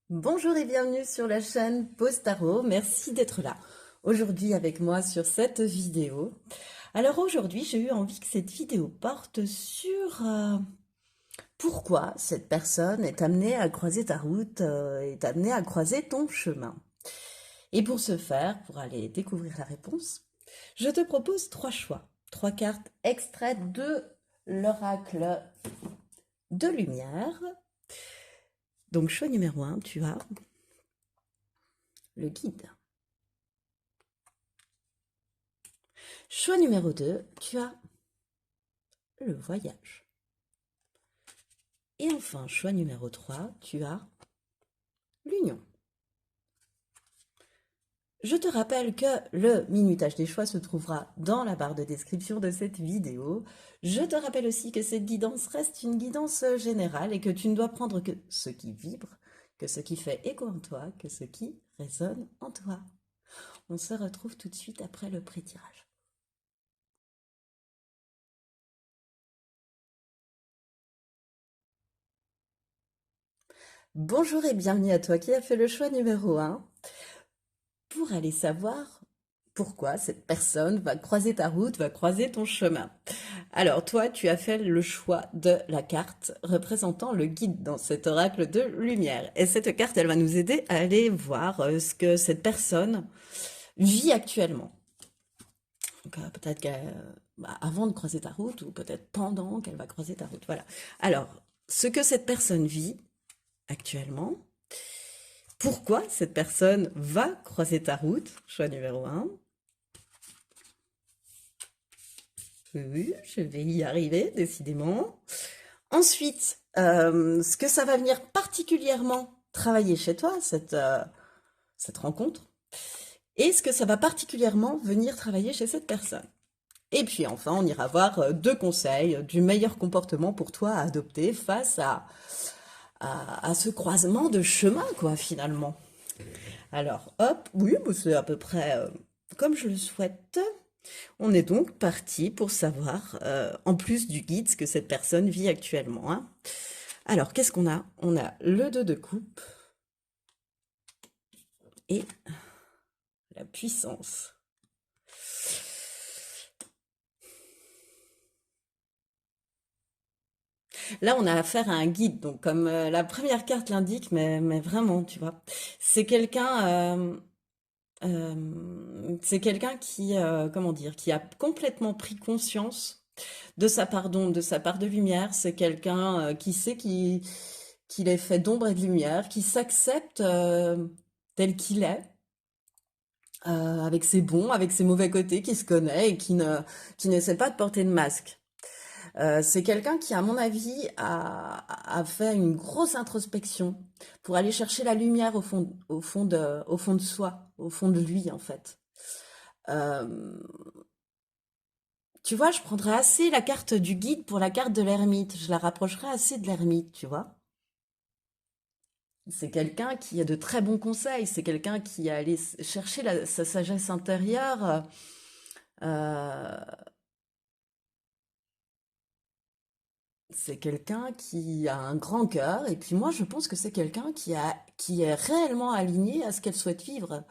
Bonjour et bienvenue sur la chaîne Pause Tarot. Merci d'être là aujourd'hui avec moi sur cette vidéo. Alors aujourd'hui, j'ai eu envie que cette vidéo porte sur pourquoi cette personne est amenée à croiser ta route, est amenée à croiser ton chemin. Et pour ce faire, pour aller découvrir la réponse, je te propose trois choix, trois cartes extraites de l'oracle de lumière. Donc choix numéro 1, tu as le guide. Choix numéro 2, tu as le voyage. Et enfin, choix numéro 3, tu as l'union. Je te rappelle que le minutage des choix se trouvera dans la barre de description de cette vidéo. Je te rappelle aussi que cette guidance reste une guidance générale et que tu ne dois prendre que ce qui vibre, que ce qui fait écho en toi, que ce qui résonne en toi. On se retrouve tout de suite après le pré-tirage. Bonjour et bienvenue à toi qui a fait le choix numéro 1 pour aller savoir pourquoi cette personne va croiser ta route, va croiser ton chemin. Alors toi, tu as fait le choix de la carte représentant le guide dans cet oracle de lumière. Et cette carte, elle va nous aider à aller voir ce que cette personne vit actuellement. Peut-être avant de croiser ta route ou peut-être pendant qu'elle va croiser ta route. Voilà. Alors, ce que cette personne vit actuellement, pourquoi cette personne va croiser ta route, choix numéro 1. Oui, je vais y arriver, décidément. Ensuite, ce que ça va venir particulièrement travailler chez toi, cette rencontre, et ce que ça va particulièrement venir travailler chez cette personne. Et puis enfin, on ira voir deux conseils du meilleur comportement pour toi à adopter face à ce croisement de chemin, quoi, finalement. Alors, hop, oui, bah, c'est à peu près comme je le souhaite. On est donc parti pour savoir, en plus du guide, ce que cette personne vit actuellement, hein. Alors, qu'est-ce qu'on a? On a le 2 de coupe et la puissance. Là, on a affaire à un guide, donc comme la première carte l'indique, mais vraiment, tu vois. C'est c'est quelqu'un qui, comment dire, qui a complètement pris conscience de sa part d'ombre, de sa part de lumière. C'est quelqu'un qui sait qu'il est fait d'ombre et de lumière, qui s'accepte tel qu'il est, avec ses bons, avec ses mauvais côtés, qui se connaît et qui n'essaie pas de porter de masque. C'est quelqu'un qui, à mon avis, a fait une grosse introspection pour aller chercher la lumière au fond de soi, au fond de lui, en fait. Euh, Tu vois, je prendrais assez la carte du guide pour la carte de l'ermite. Je la rapprocherais assez de l'ermite, tu vois. C'est quelqu'un qui a de très bons conseils. C'est quelqu'un qui a allé chercher sa sagesse intérieure. euh, c'est quelqu'un qui a un grand cœur. Et puis moi, je pense que c'est quelqu'un qui est réellement aligné à ce qu'elle souhaite vivre.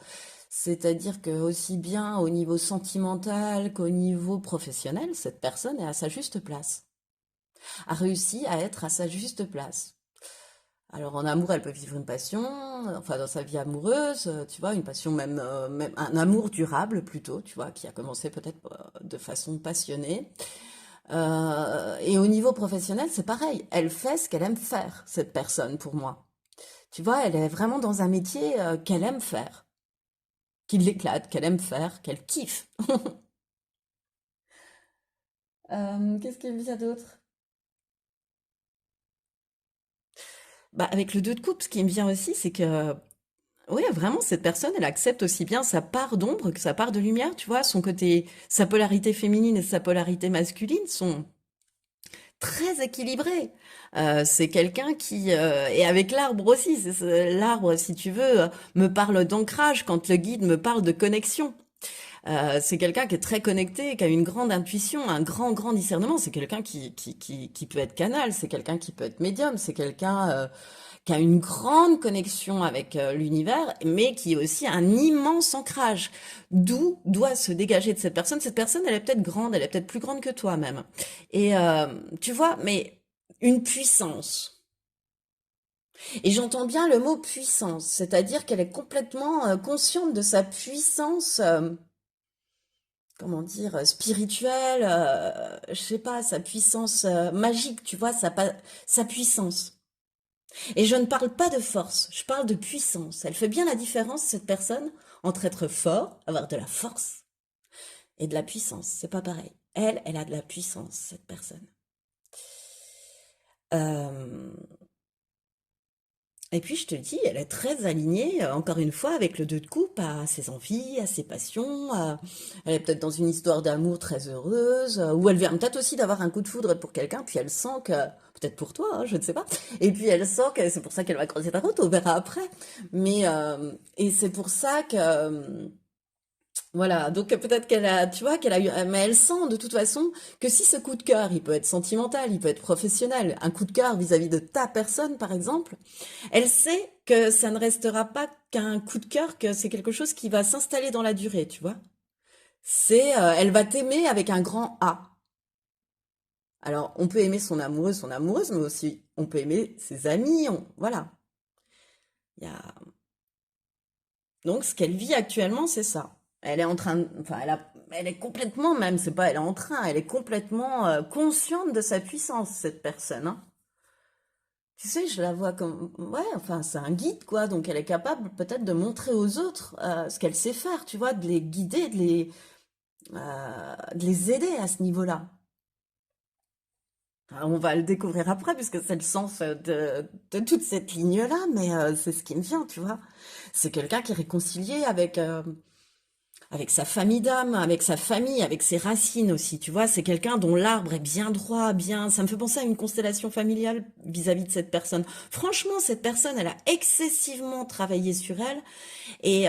C'est-à-dire que aussi bien au niveau sentimental qu'au niveau professionnel, cette personne est à sa juste place. A réussi à être à sa juste place. Alors en amour, elle peut vivre une passion, enfin dans sa vie amoureuse, tu vois, une passion même un amour durable plutôt, tu vois, qui a commencé peut-être de façon passionnée. Et au niveau professionnel, c'est pareil. Elle fait ce qu'elle aime faire, cette personne, pour moi. Tu vois, elle est vraiment dans un métier qu'elle aime faire, qui l'éclate, qu'elle aime faire, qu'elle kiffe. Qu'est-ce qu'il y a d'autre? Bah, avec le 2 de coupe, ce qui me vient aussi, c'est que oui, vraiment, cette personne, elle accepte aussi bien sa part d'ombre que sa part de lumière, tu vois, son côté, sa polarité féminine et sa polarité masculine sont très équilibrées. C'est quelqu'un qui, et avec l'arbre aussi, l'arbre, si tu veux, me parle d'ancrage quand le guide me parle de connexion. C'est quelqu'un qui est très connecté, qui a une grande intuition, un grand discernement. C'est quelqu'un qui peut être canal, c'est quelqu'un qui peut être médium, c'est quelqu'un qui a une grande connexion avec l'univers, mais qui est aussi un immense ancrage. D'où doit se dégager de cette personne. Cette personne, elle est peut-être grande, elle est peut-être plus grande que toi même. Et tu vois, mais une puissance. Et j'entends bien le mot puissance, c'est-à-dire qu'elle est complètement consciente de sa puissance, comment dire, spirituelle, je sais pas, sa puissance magique, tu vois, sa puissance. Et je ne parle pas de force, je parle de puissance. Elle fait bien la différence, cette personne, entre être fort, avoir de la force, et de la puissance. C'est pas pareil. Elle a de la puissance, cette personne. Euh, Et puis je te dis, elle est très alignée, encore une fois, avec le 2 de coupe, à ses envies, à ses passions. Elle est peut-être dans une histoire d'amour très heureuse, ou elle vient peut-être aussi d'avoir un coup de foudre pour quelqu'un, puis elle sent que, peut-être pour toi, hein, je ne sais pas, et puis elle sent que c'est pour ça qu'elle va creuser ta route, on verra après. Et c'est pour ça que, voilà, donc peut-être qu'elle a, tu vois, qu'elle a eu, mais elle sent de toute façon que si ce coup de cœur, il peut être sentimental, il peut être professionnel, un coup de cœur vis-à-vis de ta personne, par exemple, elle sait que ça ne restera pas qu'un coup de cœur, que c'est quelque chose qui va s'installer dans la durée, tu vois. Elle va t'aimer avec un grand A. Alors, on peut aimer son amoureuse, mais aussi on peut aimer ses amis, voilà. Il y a... Donc, ce qu'elle vit actuellement, c'est ça. Elle est en train, enfin, elle est complètement, même, c'est pas, elle est en train, elle est complètement consciente de sa puissance, cette personne, hein. Tu sais, je la vois comme, ouais, enfin, c'est un guide, quoi. Donc, elle est capable peut-être de montrer aux autres ce qu'elle sait faire, tu vois, de les guider, de les aider à ce niveau-là. Alors, on va le découvrir après, puisque c'est le sens de toute cette ligne-là, mais c'est ce qui me vient, tu vois. C'est quelqu'un qui est réconcilié avec sa famille d'âme, avec sa famille, avec ses racines aussi, tu vois, c'est quelqu'un dont l'arbre est bien droit, bien, ça me fait penser à une constellation familiale vis-à-vis de cette personne. Franchement, cette personne, elle a excessivement travaillé sur elle et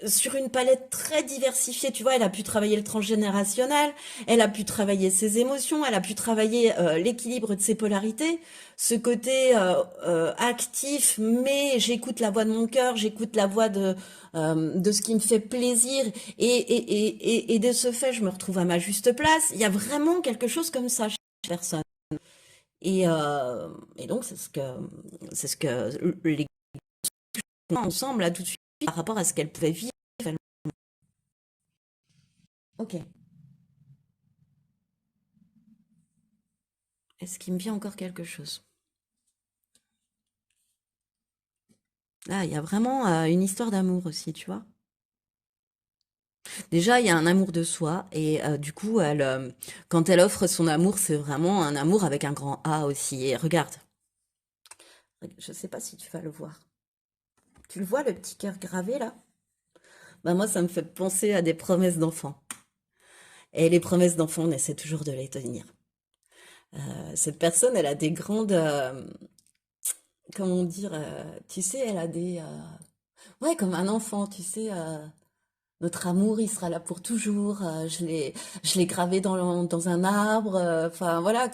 sur une palette très diversifiée, tu vois, elle a pu travailler le transgénérationnel, elle a pu travailler ses émotions, elle a pu travailler l'équilibre de ses polarités, ce côté actif, mais j'écoute la voix de mon cœur, j'écoute la voix de ce qui me fait plaisir, et de ce fait, je me retrouve à ma juste place. Il y a vraiment quelque chose comme ça chez la personne. Et, euh, et donc, c'est ce que les gens ensemble, là, tout de suite, par rapport à ce qu'elle pouvait vivre. Ok. Est-ce qu'il me vient encore quelque chose? Là, il y a vraiment une histoire d'amour aussi, tu vois. Déjà, il y a un amour de soi et du coup, quand elle offre son amour, c'est vraiment un amour avec un grand A aussi. Et regarde, je sais pas si tu vas le voir. Tu le vois, le petit cœur gravé là? Bah moi, ça me fait penser à des promesses d'enfants. Et les promesses d'enfants, on essaie toujours de les tenir. Cette personne, elle a des grandes, comment dire, tu sais, elle a ouais, comme un enfant, tu sais. Notre amour, il sera là pour toujours. Je l'ai gravé dans un arbre. Enfin, voilà,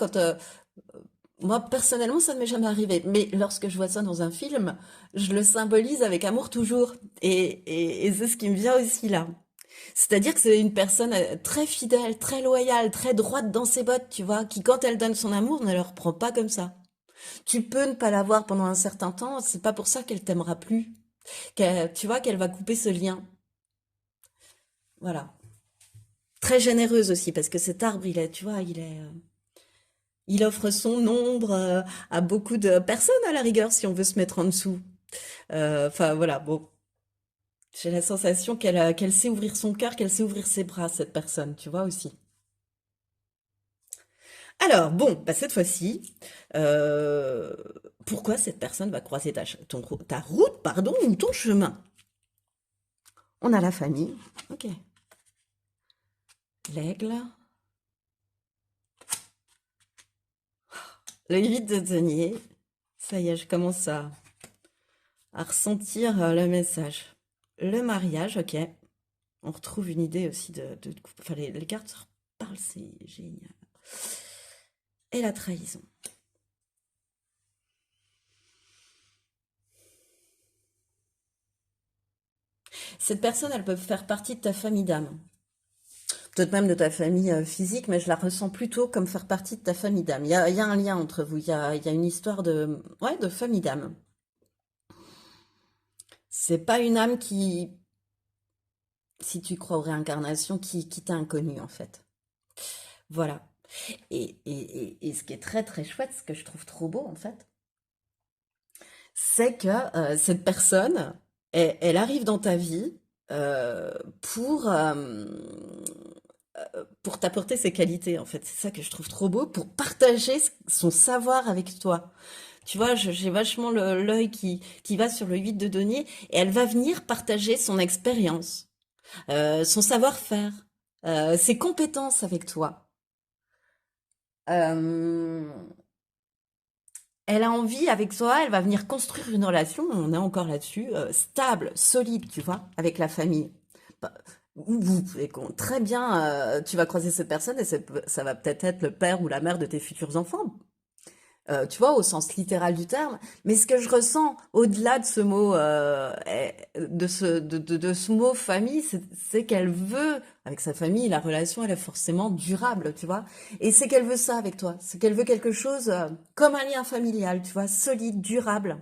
moi, personnellement, ça ne m'est jamais arrivé. Mais lorsque je vois ça dans un film, je le symbolise avec amour toujours. Et c'est ce qui me vient aussi là. C'est-à-dire que c'est une personne très fidèle, très loyale, très droite dans ses bottes, tu vois, qui, quand elle donne son amour, ne le reprend pas comme ça. Tu peux ne pas l'avoir pendant un certain temps, c'est pas pour ça qu'elle t'aimera plus. Tu vois, qu'elle va couper ce lien. Voilà. Très généreuse aussi, parce que cet arbre, tu vois, il offre son ombre à beaucoup de personnes à la rigueur, si on veut se mettre en dessous. Enfin, voilà, bon. J'ai la sensation qu'elle sait ouvrir son cœur, qu'elle sait ouvrir ses bras, cette personne, tu vois aussi. Alors, bon, bah, cette fois-ci, euh, pourquoi cette personne va croiser ta route, pardon, ou ton chemin? On a la famille. Ok. L'aigle. Le 8 de denier. Ça y est, je commence à ressentir le message. Le mariage, ok. On retrouve une idée aussi enfin, les cartes parlent, c'est génial. Et la trahison. Cette personne, elle peut faire partie de ta famille d'âme. Peut-être même de ta famille physique, mais je la ressens plutôt comme faire partie de ta famille d'âme. Il y a un lien entre vous, il y a une histoire de, ouais, de famille d'âme. C'est pas une âme qui, si tu crois aux réincarnations, qui t'est inconnue en fait. Voilà. Et ce qui est très très chouette, ce que je trouve trop beau en fait, c'est que cette personne, elle arrive dans ta vie euh, pour, euh, pour t'apporter ses qualités en fait. C'est ça que je trouve trop beau, pour partager son savoir avec toi. Tu vois, j'ai vachement l'œil qui va sur le 8 de denier et elle va venir partager son expérience, son savoir-faire, ses compétences avec toi. Euh, Elle a envie avec toi, elle va venir construire une relation, on est encore là-dessus, stable, solide, tu vois, avec la famille. Bah, vous pouvez très bien, tu vas croiser cette personne et ça va peut-être être le père ou la mère de tes futurs enfants. Tu vois, au sens littéral du terme. Mais ce que je ressens au-delà de ce mot, de ce mot famille, c'est qu'elle veut, avec sa famille, la relation, elle est forcément durable, tu vois. Et c'est qu'elle veut ça avec toi. C'est qu'elle veut quelque chose comme un lien familial, tu vois, solide, durable.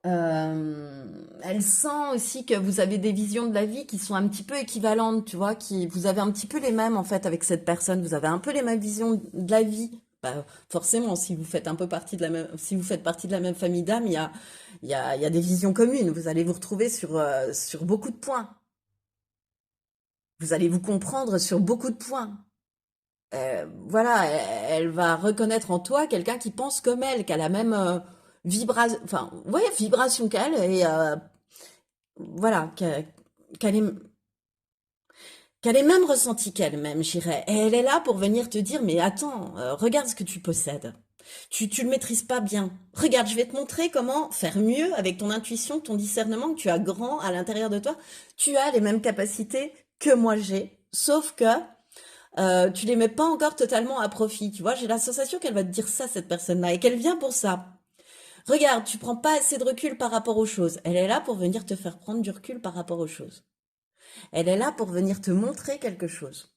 Elle sent aussi que vous avez des visions de la vie qui sont un petit peu équivalentes, tu vois, vous avez un petit peu les mêmes en fait avec cette personne, vous avez un peu les mêmes visions de la vie. Bah, forcément, si vous faites un peu partie de la même, si vous faites partie de la même famille d'âmes, il y a des visions communes. Vous allez vous retrouver sur beaucoup de points. Vous allez vous comprendre sur beaucoup de points. Voilà, elle va reconnaître en toi quelqu'un qui pense comme elle, qui a la même vibration, enfin, ouais, vibration qu'elle et voilà, qu'elle ait, qu'elle ait même ressenti qu'elle-même, j'irais. Et elle est là pour venir te dire, mais attends, regarde ce que tu possèdes. Tu le maîtrises pas bien. Regarde, je vais te montrer comment faire mieux avec ton intuition, ton discernement que tu as grand à l'intérieur de toi. Tu as les mêmes capacités que moi j'ai, sauf que tu les mets pas encore totalement à profit. Tu vois, j'ai la sensation qu'elle va te dire ça, cette personne-là, et qu'elle vient pour ça. Regarde, tu prends pas assez de recul par rapport aux choses. Elle est là pour venir te faire prendre du recul par rapport aux choses. Elle est là pour venir te montrer quelque chose.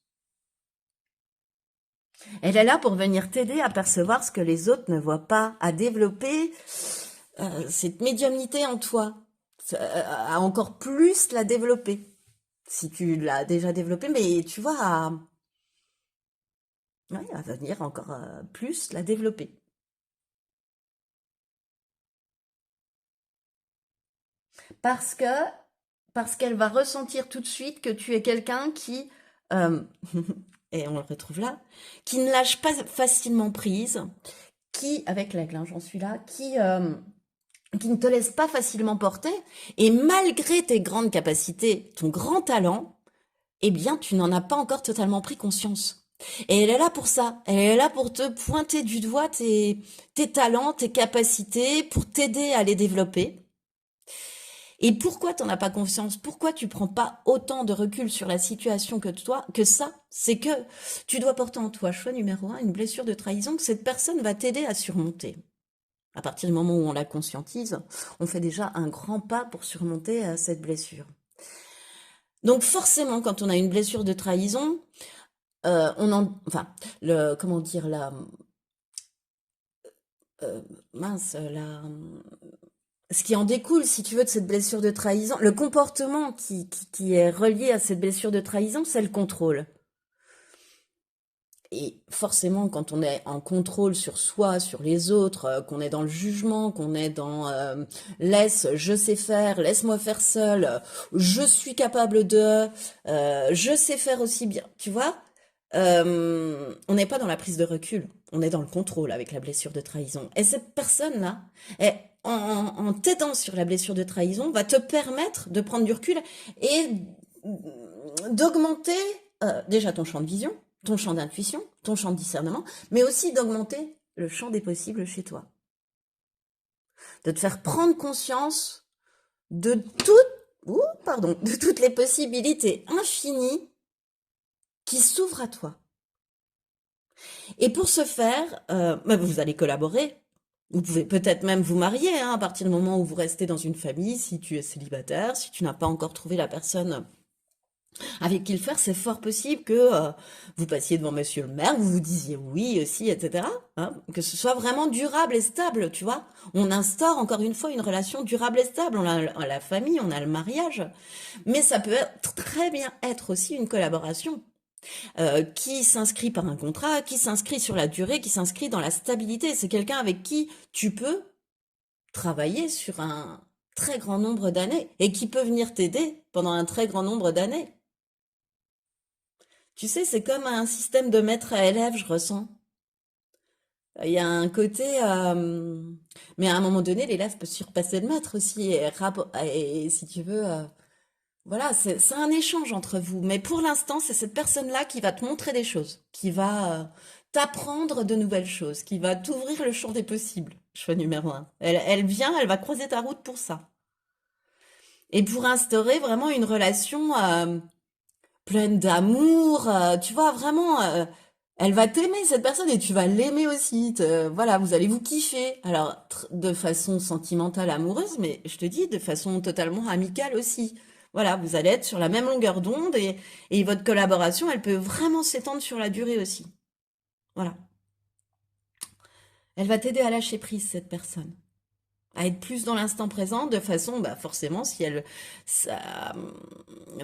Elle est là pour venir t'aider à percevoir ce que les autres ne voient pas, à développer cette médiumnité en toi, à encore plus la développer. Si tu l'as déjà développée, mais tu vois, ouais, à venir encore plus la développer. Parce que, parce qu'elle va ressentir tout de suite que tu es quelqu'un qui, euh, et on le retrouve là, qui ne lâche pas facilement prise, qui, avec l'aigle, hein, j'en suis là, qui ne te laisse pas facilement porter, et malgré tes grandes capacités, ton grand talent, eh bien, tu n'en as pas encore totalement pris conscience. Et elle est là pour ça. Elle est là pour te pointer du doigt tes talents, tes capacités, pour t'aider à les développer. Et pourquoi t'en as pas conscience? Pourquoi tu prends pas autant de recul sur la situation que toi, que ça? C'est que tu dois porter en toi, choix numéro un, une blessure de trahison que cette personne va t'aider à surmonter. À partir du moment où on la conscientise, on fait déjà un grand pas pour surmonter cette blessure. Donc forcément, quand on a une blessure de trahison, enfin, comment dire, euh, mince, ce qui en découle, si tu veux, de cette blessure de trahison, le comportement qui est relié à cette blessure de trahison, c'est le contrôle. Et forcément, quand on est en contrôle sur soi, sur les autres, qu'on est dans le jugement, qu'on est dans je sais faire, laisse-moi faire seul, je suis capable de, je sais faire aussi bien, tu vois, on n'est pas dans la prise de recul, on est dans le contrôle avec la blessure de trahison. Et cette personne-là, en t'aidant sur la blessure de trahison, va te permettre de prendre du recul et d'augmenter déjà ton champ de vision, ton champ d'intuition, ton champ de discernement, mais aussi d'augmenter le champ des possibles chez toi. De te faire prendre conscience de de toutes les possibilités infinies qui s'ouvrent à toi. Et pour ce faire, vous allez collaborer. Vous pouvez peut-être même vous marier, hein, à partir du moment où vous restez dans une famille, si tu es célibataire, si tu n'as pas encore trouvé la personne avec qui le faire, c'est fort possible que vous passiez devant monsieur le maire, vous vous disiez oui aussi, etc. Hein, que ce soit vraiment durable et stable, tu vois. On instaure encore une fois une relation durable et stable. On a la famille, on a le mariage, mais ça peut très bien être aussi une collaboration qui s'inscrit par un contrat, qui s'inscrit sur la durée, qui s'inscrit dans la stabilité. C'est quelqu'un avec qui tu peux travailler sur un très grand nombre d'années et qui peut venir t'aider pendant un très grand nombre d'années. Tu sais, c'est comme un système de maître à élève, je ressens. Il y a un côté, mais à un moment donné, l'élève peut surpasser le maître aussi. Et si tu veux, voilà, c'est un échange entre vous. Mais pour l'instant, c'est cette personne-là qui va te montrer des choses, qui va t'apprendre de nouvelles choses, qui va t'ouvrir le champ des possibles. Choix numéro un. Elle vient, elle va croiser ta route pour ça. Et pour instaurer vraiment une relation pleine d'amour, tu vois, vraiment, elle va t'aimer cette personne et tu vas l'aimer aussi. Voilà, vous allez vous kiffer. Alors, de façon sentimentale, amoureuse, mais je te dis, de façon totalement amicale aussi. Voilà, vous allez être sur la même longueur d'onde et votre collaboration, elle peut vraiment s'étendre sur la durée aussi. Voilà. Elle va t'aider à lâcher prise, cette personne. À être plus dans l'instant présent de façon, bah forcément, si elle, ça,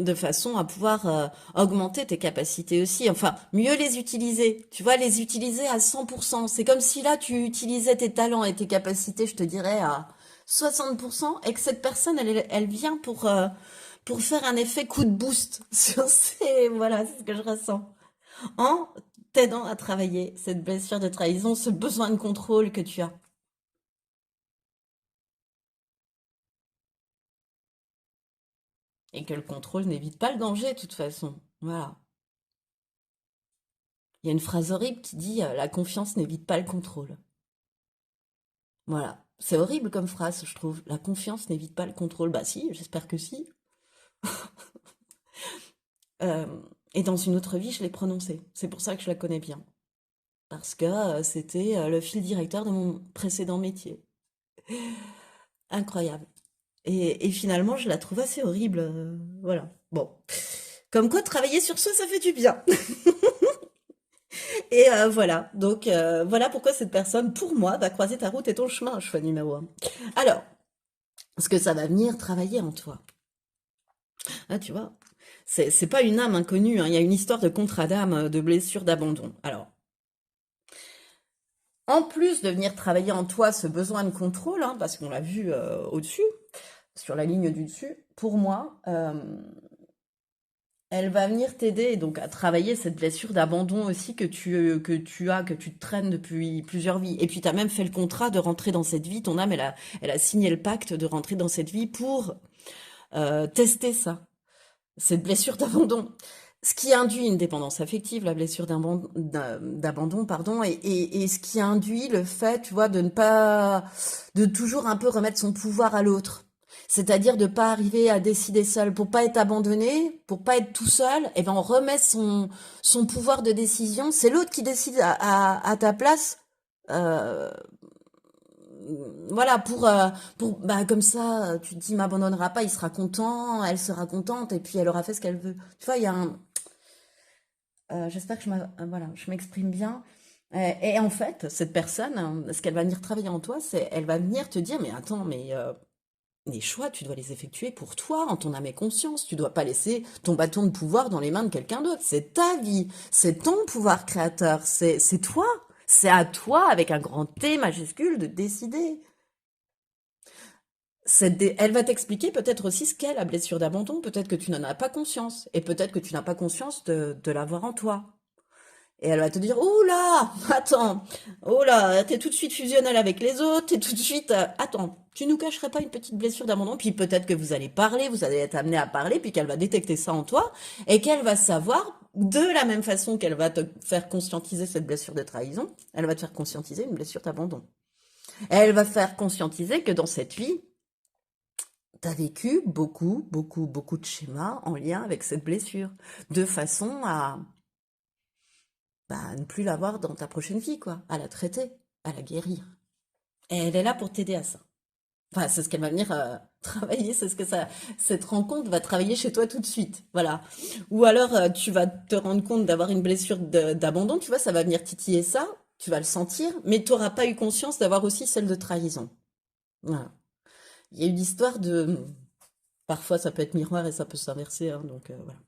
de façon à pouvoir augmenter tes capacités aussi. Enfin, mieux les utiliser. Tu vois, les utiliser à 100%. C'est comme si là, tu utilisais tes talents et tes capacités, je te dirais, à 60%, et que cette personne, elle vient pour faire un effet coup de boost sur ces, voilà, c'est ce que je ressens. En t'aidant à travailler cette blessure de trahison, ce besoin de contrôle que tu as. Et que le contrôle n'évite pas le danger, de toute façon. Voilà. Il y a une phrase horrible qui dit la confiance n'évite pas le contrôle. Voilà. C'est horrible comme phrase, je trouve. La confiance n'évite pas le contrôle. Bah si, j'espère que si. Euh, et dans une autre vie, je l'ai prononcée. C'est pour ça que je la connais bien. Parce que c'était le fil directeur de mon précédent métier. Incroyable. Et finalement, je la trouve assez horrible. Voilà. Bon. Comme quoi, travailler sur soi, ça fait du bien. Et voilà, donc voilà pourquoi cette personne, pour moi, va croiser ta route et ton chemin, choix numéro un. Alors, ce que ça va venir travailler en toi. Ah, tu vois, c'est pas une âme inconnue, hein. Il y a une histoire de contrat d'âme, de blessure, d'abandon. Alors, en plus de venir travailler en toi ce besoin de contrôle, hein, parce qu'on l'a vu au-dessus, sur la ligne du dessus, pour moi, elle va venir t'aider donc à travailler cette blessure d'abandon aussi que tu te traînes depuis plusieurs vies. Et puis tu as même fait le contrat de rentrer dans cette vie, ton âme, elle a signé le pacte de rentrer dans cette vie pour tester ça, cette blessure d'abandon. Ce qui induit une dépendance affective, la blessure d'abandon, pardon, et ce qui induit le fait, tu vois, de ne pas, de toujours un peu remettre son pouvoir à l'autre. C'est-à-dire de pas arriver à décider seul, pour pas être abandonné, pour pas être tout seul, et ben on remet son pouvoir de décision. C'est l'autre qui décide à ta place. Euh, voilà, pour bah, comme ça, tu te dis, m'abandonnera pas, il sera content, elle sera contente, et puis elle aura fait ce qu'elle veut. Tu vois, il y a un, j'espère que voilà, je m'exprime bien. Et en fait, cette personne, hein, ce qu'elle va venir travailler en toi, c'est elle va venir te dire, mais attends, mais les choix, tu dois les effectuer pour toi, en ton âme et conscience. Tu dois pas laisser ton bâton de pouvoir dans les mains de quelqu'un d'autre. C'est ta vie, c'est ton pouvoir créateur, c'est toi. C'est à toi, avec un grand T majuscule, de décider. Elle va t'expliquer peut-être aussi ce qu'est la blessure d'abandon. Peut-être que tu n'en as pas conscience. Et peut-être que tu n'as pas conscience de l'avoir en toi. Et elle va te dire, oh là, attends, oh là, t'es tout de suite fusionnel avec les autres, t'es tout de suite, attends, tu nous cacherais pas une petite blessure d'abandon, puis peut-être que vous allez parler, vous allez être amené à parler, puis qu'elle va détecter ça en toi, et qu'elle va savoir, de la même façon qu'elle va te faire conscientiser cette blessure de trahison, elle va te faire conscientiser une blessure d'abandon. Elle va faire conscientiser que dans cette vie, t'as vécu beaucoup, beaucoup, beaucoup de schémas en lien avec cette blessure, de façon à bah, ne plus l'avoir dans ta prochaine vie, quoi, à la traiter, à la guérir. Et elle est là pour t'aider à ça. Enfin, c'est ce qu'elle va venir travailler, c'est ce que ça, cette rencontre va travailler chez toi tout de suite. Voilà. Ou alors, tu vas te rendre compte d'avoir une blessure d'abandon, tu vois, ça va venir titiller ça, tu vas le sentir, mais tu n'auras pas eu conscience d'avoir aussi celle de trahison. Voilà. Il y a une histoire de... Parfois, ça peut être miroir et ça peut s'inverser, hein, donc voilà.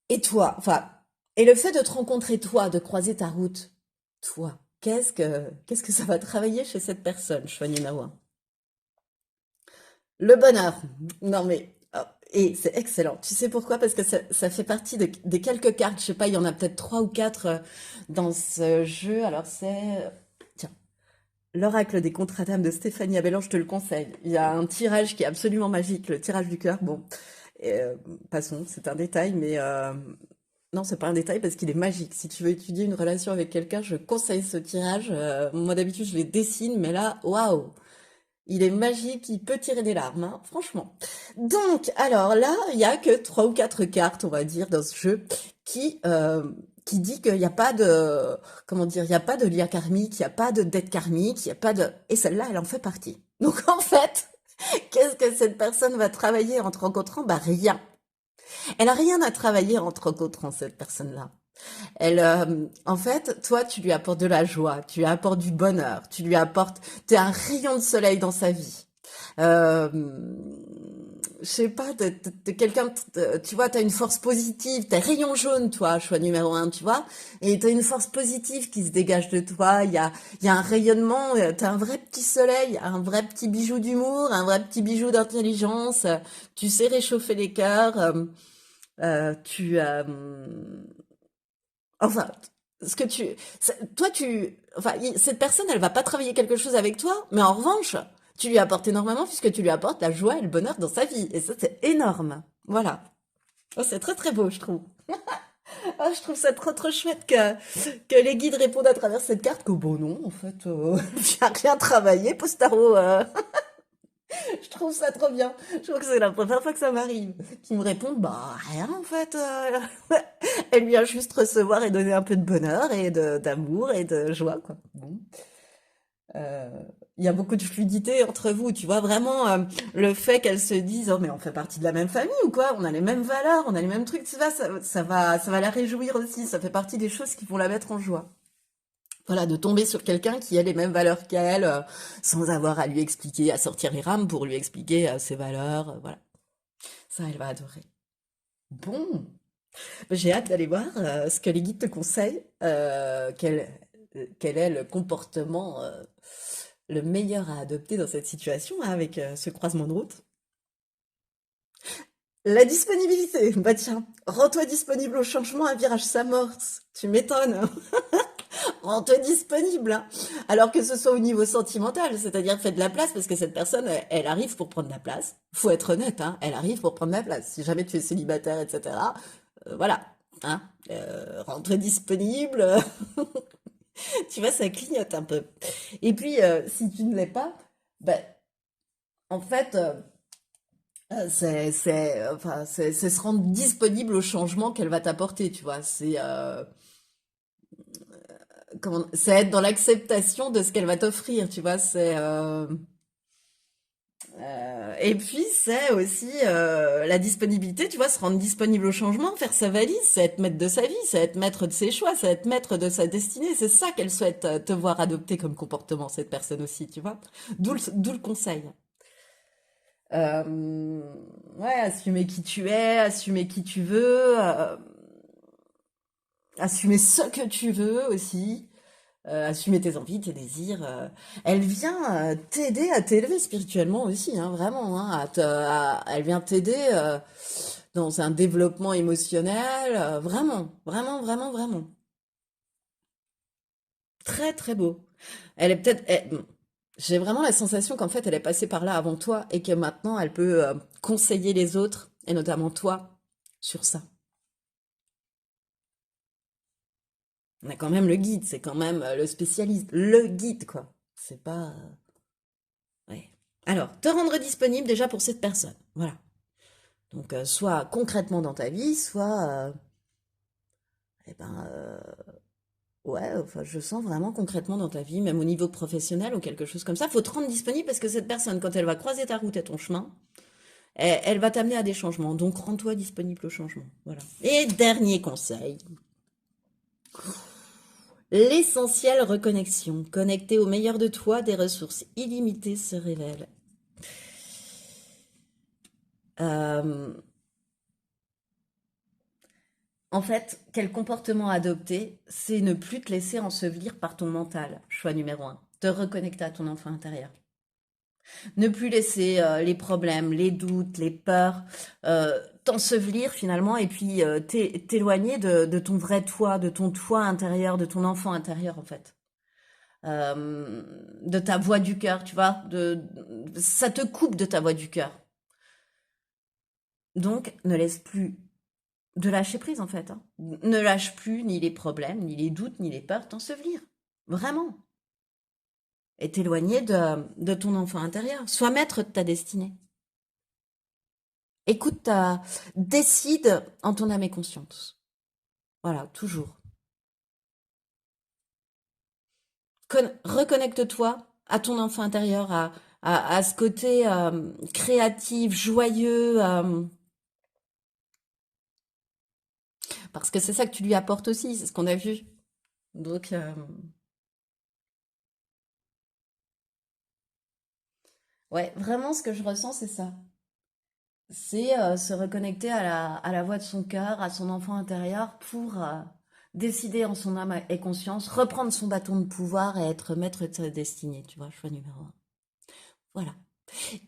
Et toi, enfin, et le fait de te rencontrer toi, de croiser ta route, toi, qu'est-ce que ça va travailler chez cette personne, choix numéro un? Le bonheur. Non mais, et c'est excellent. Tu sais pourquoi? Parce que ça fait partie des quelques cartes, je sais pas, il y en a peut-être trois ou quatre dans ce jeu. Alors c'est, tiens, l'oracle des contre-âmes de Stéphanie Abelard, je te le conseille. Il y a un tirage qui est absolument magique, le tirage du cœur. Bon, et, passons, c'est un détail, mais non, c'est pas un détail parce qu'il est magique. Si tu veux étudier une relation avec quelqu'un, je conseille ce tirage. Moi d'habitude, je les dessine, mais là, waouh! Il est magique, il peut tirer des larmes, hein, franchement. Donc, alors là, il y a que trois ou quatre cartes, on va dire, dans ce jeu, qui, euh, qui dit qu'il n'y a pas de, comment dire, il n'y a pas de lien karmique, il n'y a pas de dette karmique, il n'y a pas de, et celle-là, elle en fait partie. Donc, en fait, qu'est-ce que cette personne va travailler en te rencontrant? Bah, rien. Elle a rien à travailler en te rencontrant, cette personne-là. En fait, toi, tu lui apportes de la joie, tu lui apportes du bonheur, tu lui apportes, t'es un rayon de soleil dans sa vie. Euh, je sais pas, t'es quelqu'un, tu vois, t'as une force positive, t'es rayon jaune, toi, choix numéro un, tu vois, et t'as une force positive qui se dégage de toi. Il y a un rayonnement, t'as un vrai petit soleil, un vrai petit bijou d'humour, un vrai petit bijou d'intelligence. Tu sais réchauffer les cœurs. Tu Enfin, ce que tu, toi, enfin, cette personne, elle va pas travailler quelque chose avec toi, mais en revanche, tu lui apportes énormément puisque tu lui apportes la joie et le bonheur dans sa vie. Et ça, c'est énorme. Voilà. Oh, c'est très très beau, je trouve. Ah, je trouve ça trop trop chouette que les guides répondent à travers cette carte que bon non, en fait, j'ai rien travaillé, Postaro. Je trouve ça trop bien. Je trouve que c'est la première fois que ça m'arrive. Qu'ils me répondent, bah rien en fait. Elle vient juste recevoir et donner un peu de bonheur et d'amour et de joie, quoi. Bon. Euh, Il y a beaucoup de fluidité entre vous, tu vois, vraiment le fait qu'elles se disent, oh mais on fait partie de la même famille ou quoi, on a les mêmes valeurs, on a les mêmes trucs, tu vois, ça va la réjouir aussi, ça fait partie des choses qui vont la mettre en joie. Voilà, de tomber sur quelqu'un qui a les mêmes valeurs qu'elle, sans avoir à lui expliquer, à sortir les rames pour lui expliquer ses valeurs, voilà. Ça, elle va adorer. Bon, j'ai hâte d'aller voir ce que les guides te conseillent, quel est le comportement le meilleur à adopter dans cette situation, hein, avec ce croisement de route. La disponibilité, bah tiens, rends-toi disponible au changement, un virage s'amorce. Tu m'étonnes. Rends-toi disponible, hein. Alors que ce soit au niveau sentimental, c'est-à-dire fais de la place parce que cette personne, elle arrive pour prendre la place. Faut être honnête, hein, elle arrive pour prendre la place. Si jamais tu es célibataire, etc., voilà, hein, rends-toi disponible. Tu vois, ça clignote un peu. Et puis, si tu ne l'es pas, ben, en fait, enfin, c'est se rendre disponible au changement qu'elle va t'apporter, tu vois. C'est être dans l'acceptation de ce qu'elle va t'offrir, tu vois. Et puis c'est aussi la disponibilité, tu vois, se rendre disponible au changement, faire sa valise, c'est être maître de sa vie, c'est être maître de ses choix, c'est être maître de sa destinée. C'est ça qu'elle souhaite te voir adopter comme comportement, cette personne aussi, tu vois. D'où le conseil. Euh, ouais, assumer qui tu es, assumer qui tu veux, assumer ce que tu veux aussi. Assumer tes envies, tes désirs. Elle vient t'aider à t'élever spirituellement aussi, hein, vraiment. Hein, elle vient t'aider dans un développement émotionnel, vraiment, vraiment, vraiment, vraiment. Très, très beau. Elle est peut-être. J'ai vraiment la sensation qu'en fait, elle est passée par là avant toi et que maintenant, elle peut conseiller les autres, et notamment toi, sur ça. On a quand même le guide, c'est quand même le spécialiste, le guide, quoi. C'est pas. Ouais. Alors, te rendre disponible déjà pour cette personne. Voilà. Donc, soit concrètement dans ta vie, soit eh ben, ouais, enfin, je sens vraiment concrètement dans ta vie, même au niveau professionnel ou quelque chose comme ça, faut te rendre disponible parce que cette personne, quand elle va croiser ta route et ton chemin, elle va t'amener à des changements. Donc, rends-toi disponible au changement. Voilà. Et dernier conseil, l'essentiel reconnexion. Connecté au meilleur de toi, des ressources illimitées se révèlent. Euh, En fait, quel comportement adopter? C'est ne plus te laisser ensevelir par ton mental. Choix numéro un. Te reconnecter à ton enfant intérieur. Ne plus laisser les problèmes, les doutes, les peurs t'ensevelir finalement et puis t'éloigner de ton vrai toi, de ton toi intérieur, de ton enfant intérieur en fait. De ta voix du cœur, tu vois. Ça te coupe de ta voix du cœur. Donc, ne laisse plus de lâcher prise en fait, hein. Ne lâche plus ni les problèmes, ni les doutes, ni les peurs t'ensevelir. Vraiment. Et t'éloigner de ton enfant intérieur. Sois maître de ta destinée. Écoute décide en ton âme et conscience. Voilà, toujours. Reconnecte-toi à ton enfant intérieur, à ce côté créatif, joyeux, parce que c'est ça que tu lui apportes aussi, c'est ce qu'on a vu. Donc, ouais, vraiment, ce que je ressens, c'est ça. C'est se reconnecter à la voix de son cœur, à son enfant intérieur pour décider en son âme et conscience, reprendre son bâton de pouvoir et être maître de sa destinée, tu vois, choix numéro un. Voilà.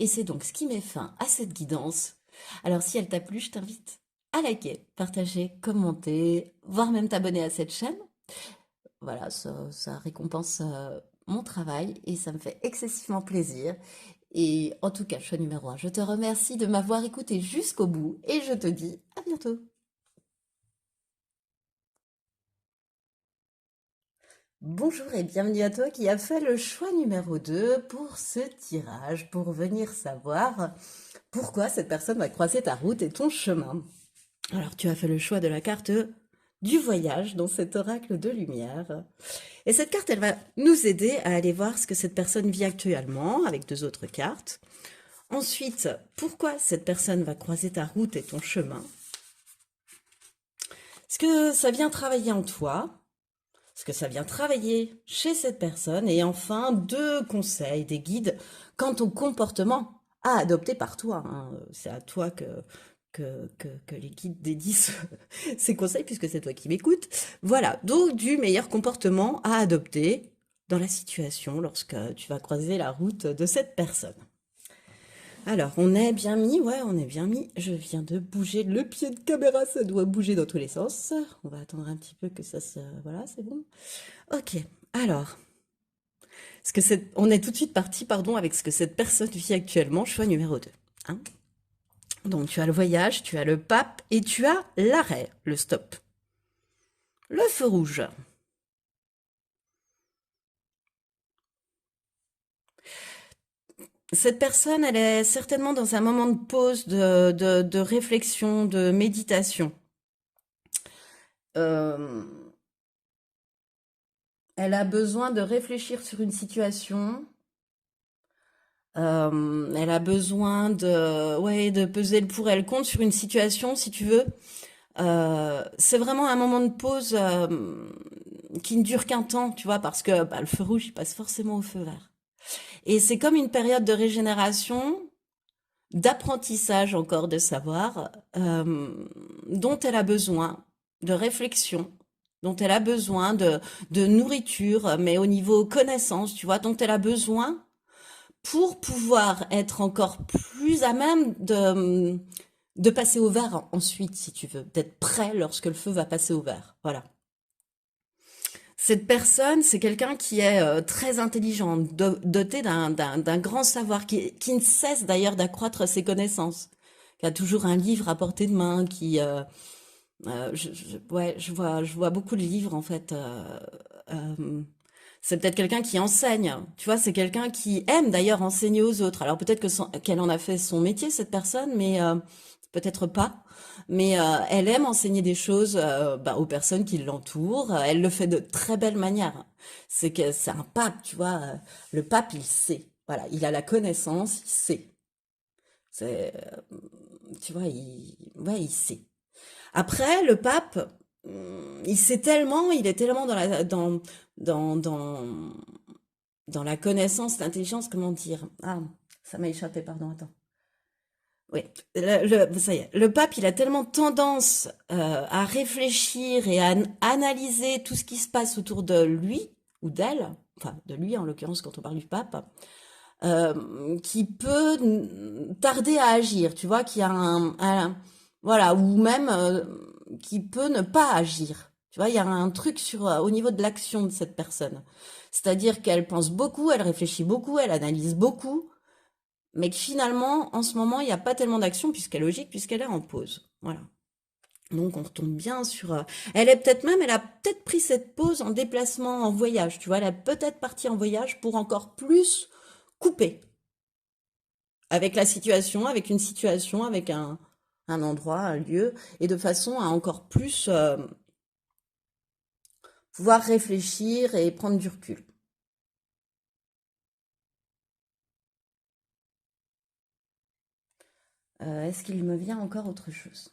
Et c'est donc ce qui met fin à cette guidance. Alors si elle t'a plu, je t'invite à liker, partager, commenter, voire même t'abonner à cette chaîne. Voilà, ça récompense mon travail et ça me fait excessivement plaisir. Et en tout cas, choix numéro un, je te remercie de m'avoir écouté jusqu'au bout et je te dis à bientôt. Bonjour et bienvenue à toi qui a fait le choix numéro 2 pour ce tirage, pour venir savoir pourquoi cette personne va croiser ta route et ton chemin. Alors, tu as fait le choix de la carte du voyage dans cet oracle de lumière. Et cette carte, elle va nous aider à aller voir ce que cette personne vit actuellement avec deux autres cartes. Ensuite, pourquoi cette personne va croiser ta route et ton chemin? Est-ce que ça vient travailler en toi? Est-ce que ça vient travailler chez cette personne? Et enfin, deux conseils, des guides quant au comportement à adopter par toi, hein. C'est à toi que les guides dédient ces conseils, puisque c'est toi qui m'écoutes. Voilà, donc du meilleur comportement à adopter dans la situation lorsque tu vas croiser la route de cette personne. Alors, on est bien mis, ouais, on est bien mis. Je viens de bouger le pied de caméra, ça doit bouger dans tous les sens. On va attendre un petit peu que ça se... Voilà, c'est bon. Ok, alors, on est tout de suite parti, pardon, avec ce que cette personne vit actuellement, choix numéro 2. Hein. Donc, tu as le voyage, tu as le pape et tu as l'arrêt, le stop. Le feu rouge. Cette personne, elle est certainement dans un moment de pause, de réflexion, de méditation. Euh, Elle a besoin de réfléchir sur une situation. Elle a besoin ouais, de peser le pour et le contre sur une situation, si tu veux. C'est vraiment un moment de pause qui ne dure qu'un temps, tu vois, parce que bah, le feu rouge, il passe forcément au feu vert. Et c'est comme une période de régénération, d'apprentissage encore de savoir, dont elle a besoin, de réflexion, dont elle a besoin de nourriture, mais au niveau connaissance, tu vois, dont elle a besoin pour pouvoir être encore plus à même de passer au vert ensuite, si tu veux, d'être prêt lorsque le feu va passer au vert. Voilà. Cette personne, c'est quelqu'un qui est très intelligent, doté d'un grand savoir, qui ne cesse d'ailleurs d'accroître ses connaissances, qui a toujours un livre à portée de main, ouais, je vois beaucoup de livres en fait. Euh, c'est peut-être quelqu'un qui enseigne, tu vois, c'est quelqu'un qui aime d'ailleurs enseigner aux autres. Alors peut-être qu'elle en a fait son métier, cette personne, mais peut-être pas, mais elle aime enseigner des choses bah, aux personnes qui l'entourent. Elle le fait de très belle manière. C'est que c'est un pape, tu vois. Le pape, il sait. Voilà, il a la connaissance, il sait. C'est, tu vois, ouais, il sait. Après, le pape, il sait tellement, il est tellement dans, dans, dans la connaissance, l'intelligence, comment dire? Ah, ça m'a échappé, pardon, attends. Oui, ça y est. Le pape, il a tellement tendance à réfléchir et à analyser tout ce qui se passe autour de lui ou d'elle, enfin de lui en l'occurrence quand on parle du pape, qui peut tarder à agir, tu vois, qui a voilà, ou même qui peut ne pas agir. Tu vois, il y a un truc au niveau de l'action de cette personne. C'est-à-dire qu'elle pense beaucoup, elle réfléchit beaucoup, elle analyse beaucoup, mais que finalement, en ce moment, il n'y a pas tellement d'action puisqu'elle est logique, puisqu'elle est en pause. Voilà. Donc on retombe bien sur. Elle a peut-être pris cette pause en déplacement, en voyage. Tu vois, elle est peut-être partie en voyage pour encore plus couper avec la situation, avec une situation, avec un endroit, un lieu, et de façon à encore plus pouvoir réfléchir et prendre du recul. Est-ce qu'il me vient encore autre chose?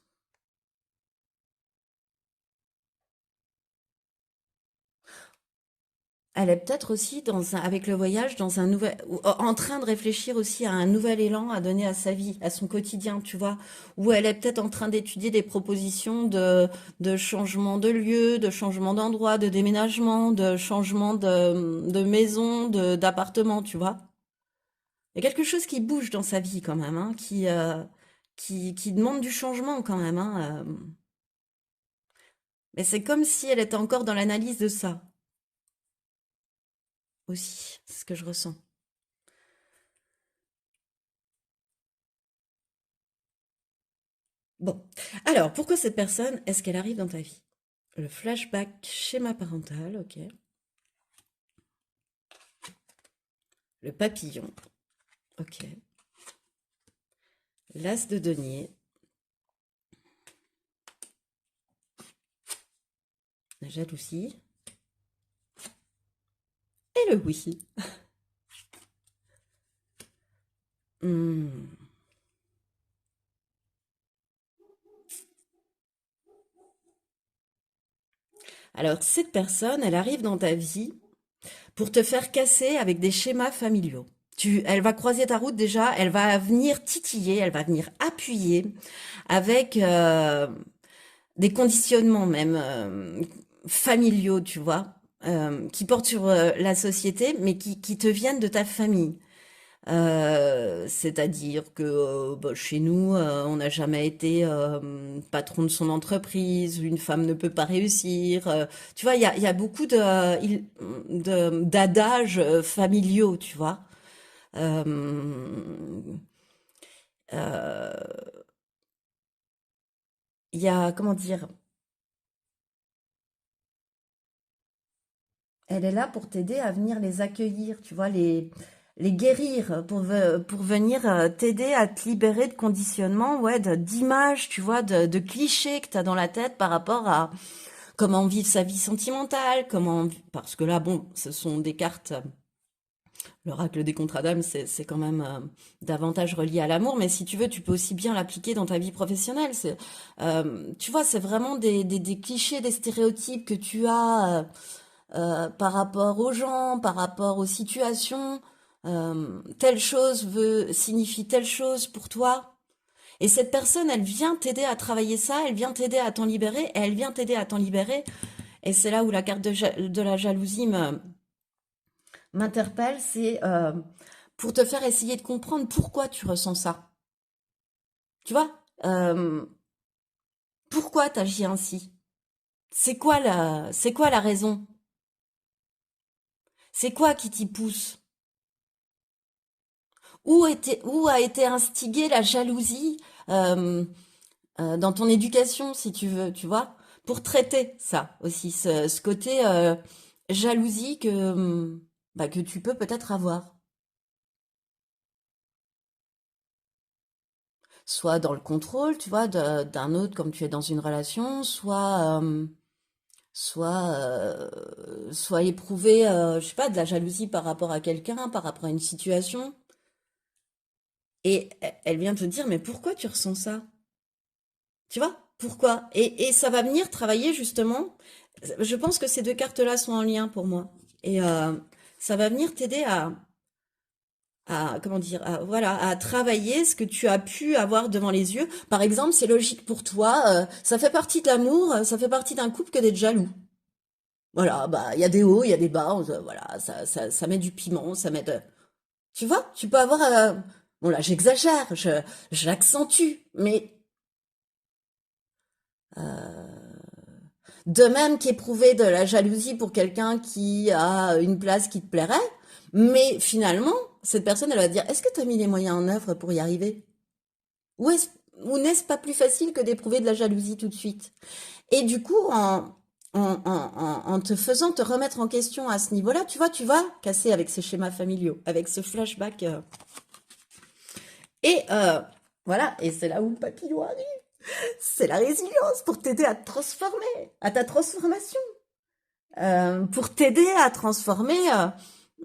Elle est peut-être aussi avec le voyage dans un nouvel, en train de réfléchir aussi à un nouvel élan à donner à sa vie, à son quotidien, tu vois, où elle est peut-être en train d'étudier des propositions de changement de lieu, de changement d'endroit, de déménagement, de changement de maison, d'appartement, tu vois. Il y a quelque chose qui bouge dans sa vie quand même, hein, qui demande du changement quand même, hein. Mais c'est comme si elle était encore dans l'analyse de ça aussi, c'est ce que je ressens. Bon, alors pourquoi cette personne, est-ce qu'elle arrive dans ta vie? Le flashback schéma parental, ok. Le papillon, ok. L'as de denier, la jalousie et le oui. Hmm. Alors cette personne, elle arrive dans ta vie pour te faire casser avec des schémas familiaux. Elle va croiser ta route déjà, elle va venir titiller, elle va venir appuyer avec des conditionnements même familiaux, tu vois, qui portent sur la société, mais qui te viennent de ta famille. C'est-à-dire que bah, chez nous, on n'a jamais été patron de son entreprise, une femme ne peut pas réussir. Tu vois, il y a beaucoup d'adages familiaux, tu vois. Euh, euh, il y a, comment dire, elle est là pour t'aider à venir les accueillir, tu vois, les guérir, pour venir t'aider à te libérer de conditionnements, ouais, d'images, tu vois, de clichés que tu as dans la tête par rapport à comment vivre sa vie sentimentale, parce que là, bon, ce sont des cartes, l'oracle des contrats d'âme, c'est quand même davantage relié à l'amour, mais si tu veux, tu peux aussi bien l'appliquer dans ta vie professionnelle. Tu vois, c'est vraiment des clichés, des stéréotypes que tu as par rapport aux gens, par rapport aux situations. Telle chose signifie telle chose pour toi. Et cette personne, elle vient t'aider à travailler ça, elle vient t'aider à t'en libérer, et elle vient t'aider à t'en libérer. Et c'est là où la carte de la jalousie m'interpelle, c'est pour te faire essayer de comprendre pourquoi tu ressens ça. Tu vois, pourquoi t'agis ainsi? C'est quoi la raison? C'est quoi qui t'y pousse? Où a été instigée la jalousie euh, dans ton éducation, si tu veux, tu vois, pour traiter ça aussi, ce côté jalousie bah, que tu peux peut-être avoir. soit dans le contrôle, tu vois, d'un autre comme tu es dans une relation, soit éprouver, je sais pas, de la jalousie par rapport à quelqu'un, par rapport à une situation. Et elle vient te dire, mais pourquoi tu ressens ça? Tu vois? Pourquoi? Et ça va venir travailler justement. Je pense que ces deux cartes-là sont en lien pour moi. Et ça va venir t'aider comment dire, voilà, à travailler ce que tu as pu avoir devant les yeux. Par exemple, c'est logique pour toi, ça fait partie de l'amour, ça fait partie d'un couple que d'être jaloux. Voilà, bah il y a des hauts, il y a des bas, voilà, ça met du piment, ça met de... Tu vois, tu peux avoir... bon là, j'exagère, j'accentue, mais de même qu'éprouver de la jalousie pour quelqu'un qui a une place qui te plairait, mais finalement, cette personne, elle va te dire, est-ce que tu as mis les moyens en œuvre pour y arriver? Ou est-ce, ou n'est-ce pas plus facile que d'éprouver de la jalousie tout de suite? Et du coup, en te faisant te remettre en question à ce niveau-là, tu vois, tu vas casser avec ces schémas familiaux, avec ce flashback. Et voilà, et c'est là où le papillon arrive. C'est la résilience pour t'aider à te transformer, à ta transformation. Pour t'aider à transformer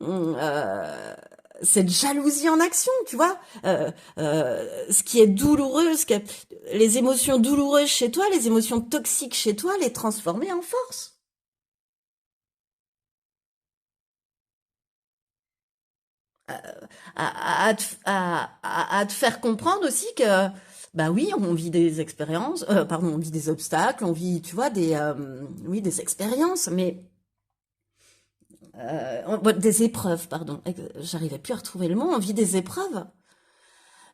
euh, cette jalousie en action, tu vois. Ce qui est douloureux, les émotions douloureuses chez toi, les émotions toxiques chez toi, les transformer en force. À te faire comprendre aussi que, bah oui, on vit des expériences, pardon, on vit des obstacles, on vit, tu vois, oui, des expériences, mais des épreuves, pardon. J'arrivais plus à retrouver le mot. On vit des épreuves,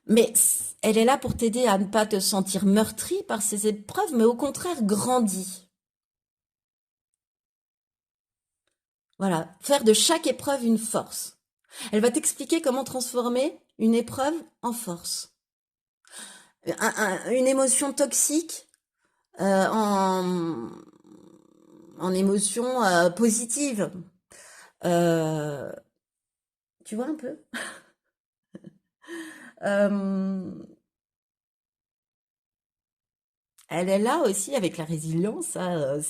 mais elle est là pour t'aider à ne pas te sentir meurtri par ces épreuves, mais au contraire grandi. Voilà, faire de chaque épreuve une force. Elle va t'expliquer comment transformer une épreuve en force. Une émotion toxique en émotion positive. Euh, tu vois un peu? Euh, Elle est là aussi avec la résilience, hein,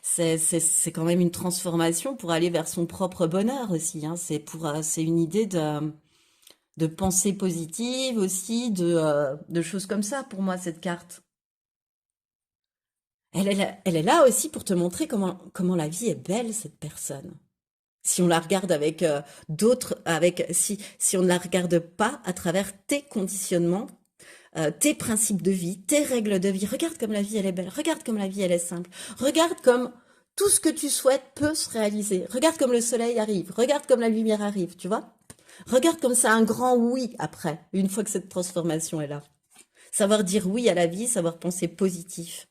c'est quand même une transformation pour aller vers son propre bonheur aussi, hein. C'est une idée de pensée positive aussi, de choses comme ça pour moi, cette carte. Elle est là aussi pour te montrer comment la vie est belle, cette personne. Si on la regarde avec si on ne la regarde pas à travers tes conditionnements, tes principes de vie, tes règles de vie. Regarde comme la vie, elle est belle. Regarde comme la vie, elle est simple. Regarde comme tout ce que tu souhaites peut se réaliser. Regarde comme le soleil arrive. Regarde comme la lumière arrive, tu vois? Regarde comme ça un grand oui après, une fois que cette transformation est là. Savoir dire oui à la vie, savoir penser positif.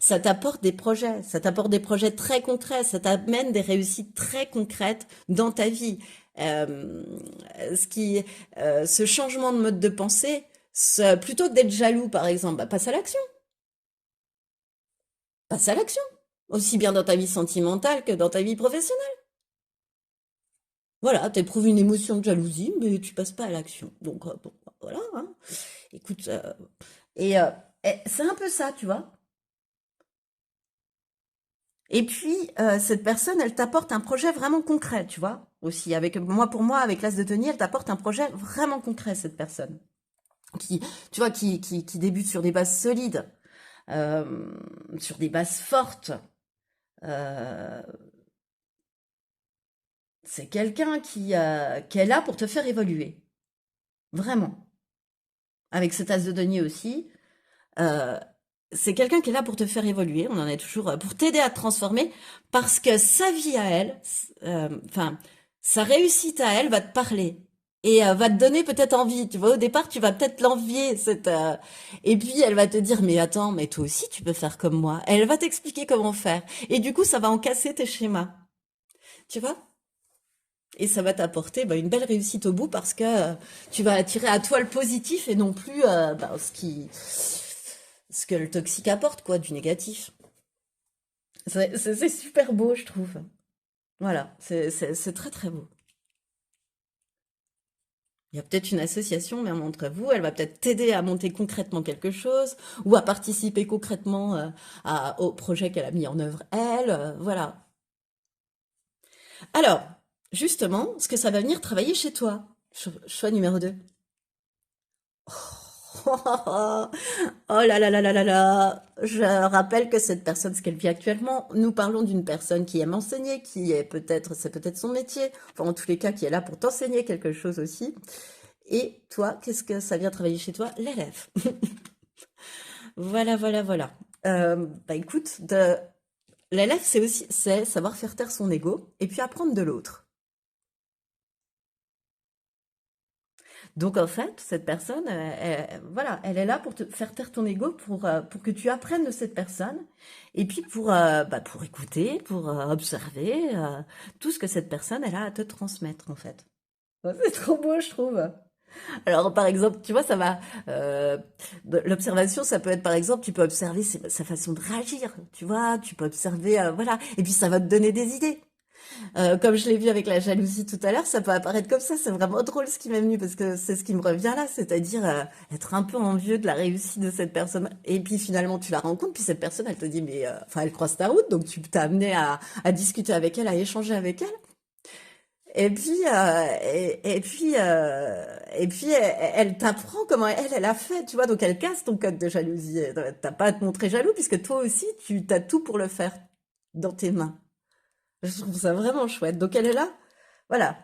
Ça t'apporte des projets très concrets, ça t'amène des réussites très concrètes dans ta vie. Euh, ce qui, ce changement de mode de pensée, plutôt que d'être jaloux, par exemple, bah, passe à l'action. Passe à l'action. Aussi bien dans ta vie sentimentale que dans ta vie professionnelle. Voilà, t'éprouves une émotion de jalousie, mais tu passes pas à l'action. Donc, bon, bah, voilà, hein. Écoute, et, euh, et c'est un peu ça, tu vois. Et puis, cette personne, elle t'apporte un projet vraiment concret, tu vois, aussi. Pour moi, avec l'As de denier, elle t'apporte un projet vraiment concret, cette personne. Qui, tu vois, qui débute sur des bases solides, euh, sur des bases fortes. Euh, c'est quelqu'un qui est là pour te faire évoluer. Vraiment. Avec cet As de denier aussi. euh, c'est quelqu'un qui est là pour te faire évoluer. On en est toujours pour t'aider à te transformer parce que sa vie à elle, enfin, sa réussite à elle va te parler et va te donner peut-être envie. Tu vois, au départ, tu vas peut-être l'envier et puis elle va te dire mais attends, mais toi aussi tu peux faire comme moi. Elle va t'expliquer comment faire et du coup ça va en casser tes schémas. Tu vois? Et ça va t'apporter bah, une belle réussite au bout parce que tu vas attirer à toi le positif et non plus bah, ce que le toxique apporte, quoi, du négatif. C'est super beau, je trouve. Voilà, c'est très très beau. Il y a peut-être une association même entre vous, elle va peut-être t'aider à monter concrètement quelque chose ou à participer concrètement au projet qu'elle a mis en œuvre elle, voilà. Alors, justement, ce que ça va venir travailler chez toi, choix numéro 2. Oh là là là là là là. Je rappelle que cette personne, ce qu'elle vit actuellement, nous parlons d'une personne qui aime enseigner, qui est peut-être, c'est peut-être son métier, enfin en tous les cas, qui est là pour t'enseigner quelque chose aussi. Et toi, qu'est-ce que ça vient travailler chez toi? L'élève. Voilà, voilà, voilà. Bah écoute, l'élève, c'est aussi, c'est savoir faire taire son ego et puis apprendre de l'autre. Donc en fait, cette personne, voilà, elle est là pour te faire taire ton ego, pour que tu apprennes de cette personne, et puis pour écouter, pour observer tout ce que cette personne elle a à te transmettre en fait. Ouais, c'est trop beau, je trouve. Alors par exemple, tu vois, ça va. euh, L'observation, ça peut être par exemple, tu peux observer sa façon de réagir, tu vois, tu peux observer, voilà, et puis ça va te donner des idées. Comme je l'ai vu avec la jalousie tout à l'heure, ça peut apparaître comme ça. C'est vraiment drôle ce qui m'est venu parce que c'est ce qui me revient là, c'est-à-dire être un peu envieux de la réussite de cette personne. Et puis finalement, tu la rencontres, puis cette personne, elle te dit, mais enfin, elle croise ta route, donc tu t'es amené à discuter avec elle, à échanger avec elle. Et puis, elle t'apprend comment elle a fait, tu vois. Donc elle casse ton code de jalousie. T'as pas à te montrer jaloux puisque toi aussi, tu t'as tout pour le faire dans tes mains. Je trouve ça vraiment chouette. Donc elle est là, voilà,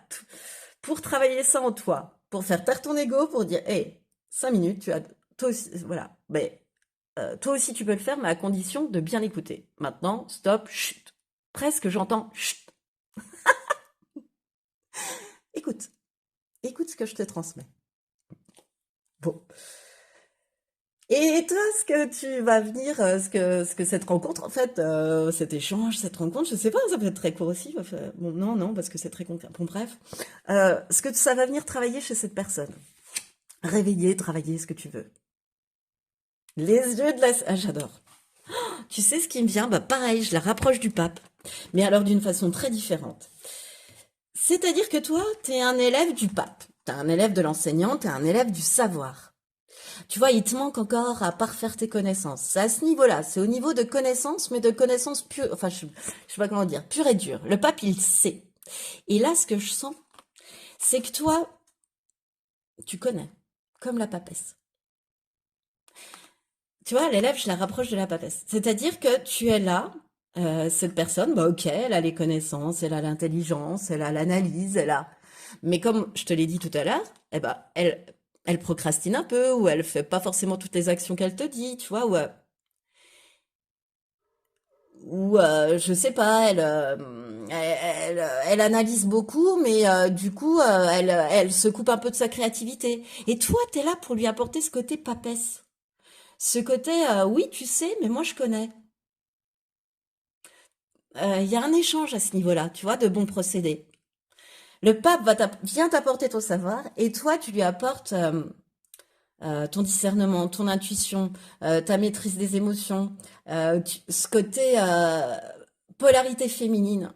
pour travailler ça en toi, pour faire taire ton ego, pour dire, hé, 5 minutes, tu as, toi aussi, voilà, mais toi aussi tu peux le faire, mais à condition de bien écouter. Maintenant, stop, chut. Presque j'entends chut. Écoute, écoute ce que je te transmets. Bon. Et toi, ce que tu vas venir, ce que cette rencontre, en fait, cet échange, cette rencontre, je sais pas, ça peut être très court aussi. Enfin, bon, non, non, parce que c'est très concret. Bon, bref, ce que ça va venir travailler chez cette personne. Réveiller, travailler, ce que tu veux. Les yeux de la... Ah, j'adore. Tu sais ce qui me vient? Bah, pareil, je la rapproche du pape, mais alors d'une façon très différente. C'est-à-dire que toi, t'es un élève du pape. T'es un élève de l'enseignant, t'es un élève du savoir. Tu vois, il te manque encore à parfaire tes connaissances. C'est à ce niveau-là, c'est au niveau de connaissances, mais de connaissances pures, enfin, je sais pas comment dire, pure et dure. Le pape, il sait. Et là, ce que je sens, c'est que toi, tu connais, comme la papesse. Tu vois, l'élève, je la rapproche de la papesse. C'est-à-dire que tu es là, cette personne, bah ok, elle a les connaissances, elle a l'intelligence, elle a l'analyse, elle a... Mais comme je te l'ai dit tout à l'heure, eh ben, elle procrastine un peu, ou elle fait pas forcément toutes les actions qu'elle te dit, tu vois, je sais pas, elle analyse beaucoup, mais du coup, elle se coupe un peu de sa créativité. Et toi, t'es là pour lui apporter ce côté papesse. Ce côté, oui, tu sais, mais moi je connais. Il y a un échange à ce niveau-là, tu vois, de bons procédés. Le pape vient t'apporter ton savoir et toi, tu lui apportes ton discernement, ton intuition, ta maîtrise des émotions, ce côté polarité féminine.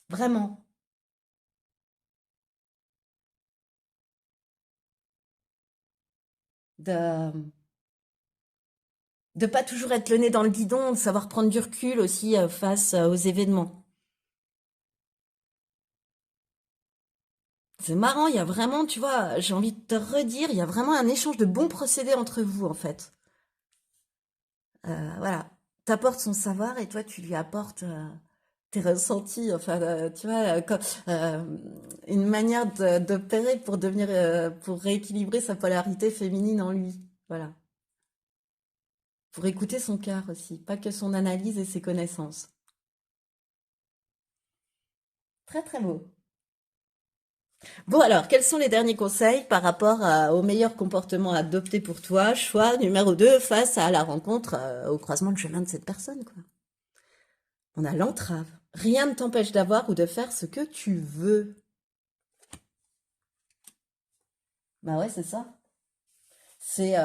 Vraiment. De, de pas toujours être le nez dans le guidon, de savoir prendre du recul aussi face aux événements. C'est marrant, il y a vraiment, tu vois, j'ai envie de te redire, il y a vraiment un échange de bons procédés entre vous, en fait. Voilà, t'apportes son savoir et toi tu lui apportes tes ressentis, enfin tu vois, euh, une manière d'opérer pour devenir, pour rééquilibrer sa polarité féminine en lui. Voilà, pour écouter son cœur aussi, pas que son analyse et ses connaissances. Très très beau. Bon alors, quels sont les derniers conseils par rapport au meilleur comportement à adopter pour toi? Choix numéro 2 face à la rencontre, au croisement de chemin de cette personne, quoi. On a l'entrave. Rien ne t'empêche d'avoir ou de faire ce que tu veux. Bah ouais, c'est ça. C'est,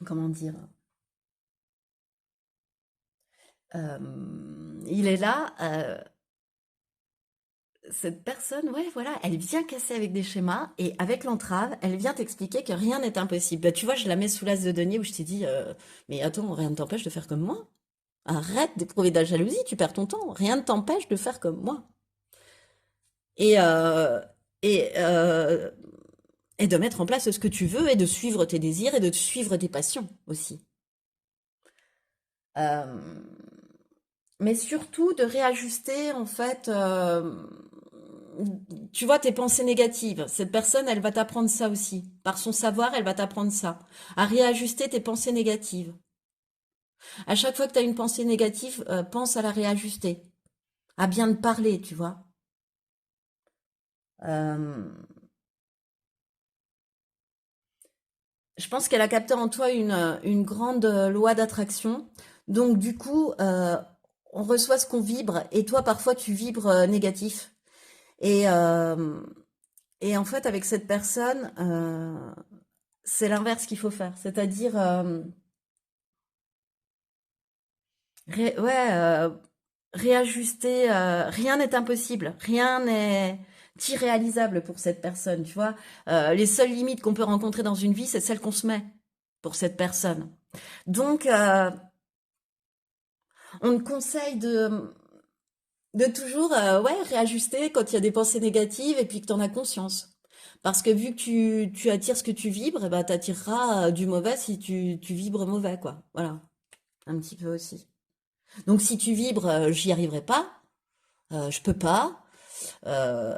comment dire, il est là, cette personne, ouais, voilà, elle vient casser avec des schémas et avec l'entrave, elle vient t'expliquer que rien n'est impossible. Bah, tu vois, je la mets sous l'as de denier où je t'ai dit, mais attends, rien ne t'empêche de faire comme moi. Arrête d'éprouver de la jalousie, tu perds ton temps. Rien ne t'empêche de faire comme moi. Et, euh, et, euh, et de mettre en place ce que tu veux et de suivre tes désirs et de suivre tes passions aussi. Euh, mais surtout de réajuster en fait, tu vois, tes pensées négatives. Cette personne, elle va t'apprendre ça aussi. Par son savoir, elle va t'apprendre ça. À réajuster tes pensées négatives. À chaque fois que tu as une pensée négative, pense à la réajuster. À bien te parler, tu vois. Euh, je pense qu'elle a capté en toi une grande loi d'attraction. Donc, du coup, on reçoit ce qu'on vibre. Et toi, parfois, tu vibres négatif. Et, euh, et en fait, avec cette personne, c'est l'inverse qu'il faut faire. C'est-à-dire, ouais, réajuster. Rien n'est impossible. Rien n'est irréalisable pour cette personne, tu vois. Les seules limites qu'on peut rencontrer dans une vie, c'est celles qu'on se met pour cette personne. Donc, on te conseille de toujours ouais, réajuster quand il y a des pensées négatives et puis que tu en as conscience. Parce que vu que tu attires ce que tu vibres, eh ben, tu attireras du mauvais si tu vibres mauvais, quoi. Voilà, un petit peu aussi. Donc si tu vibres, j'y arriverai pas, je peux pas, euh,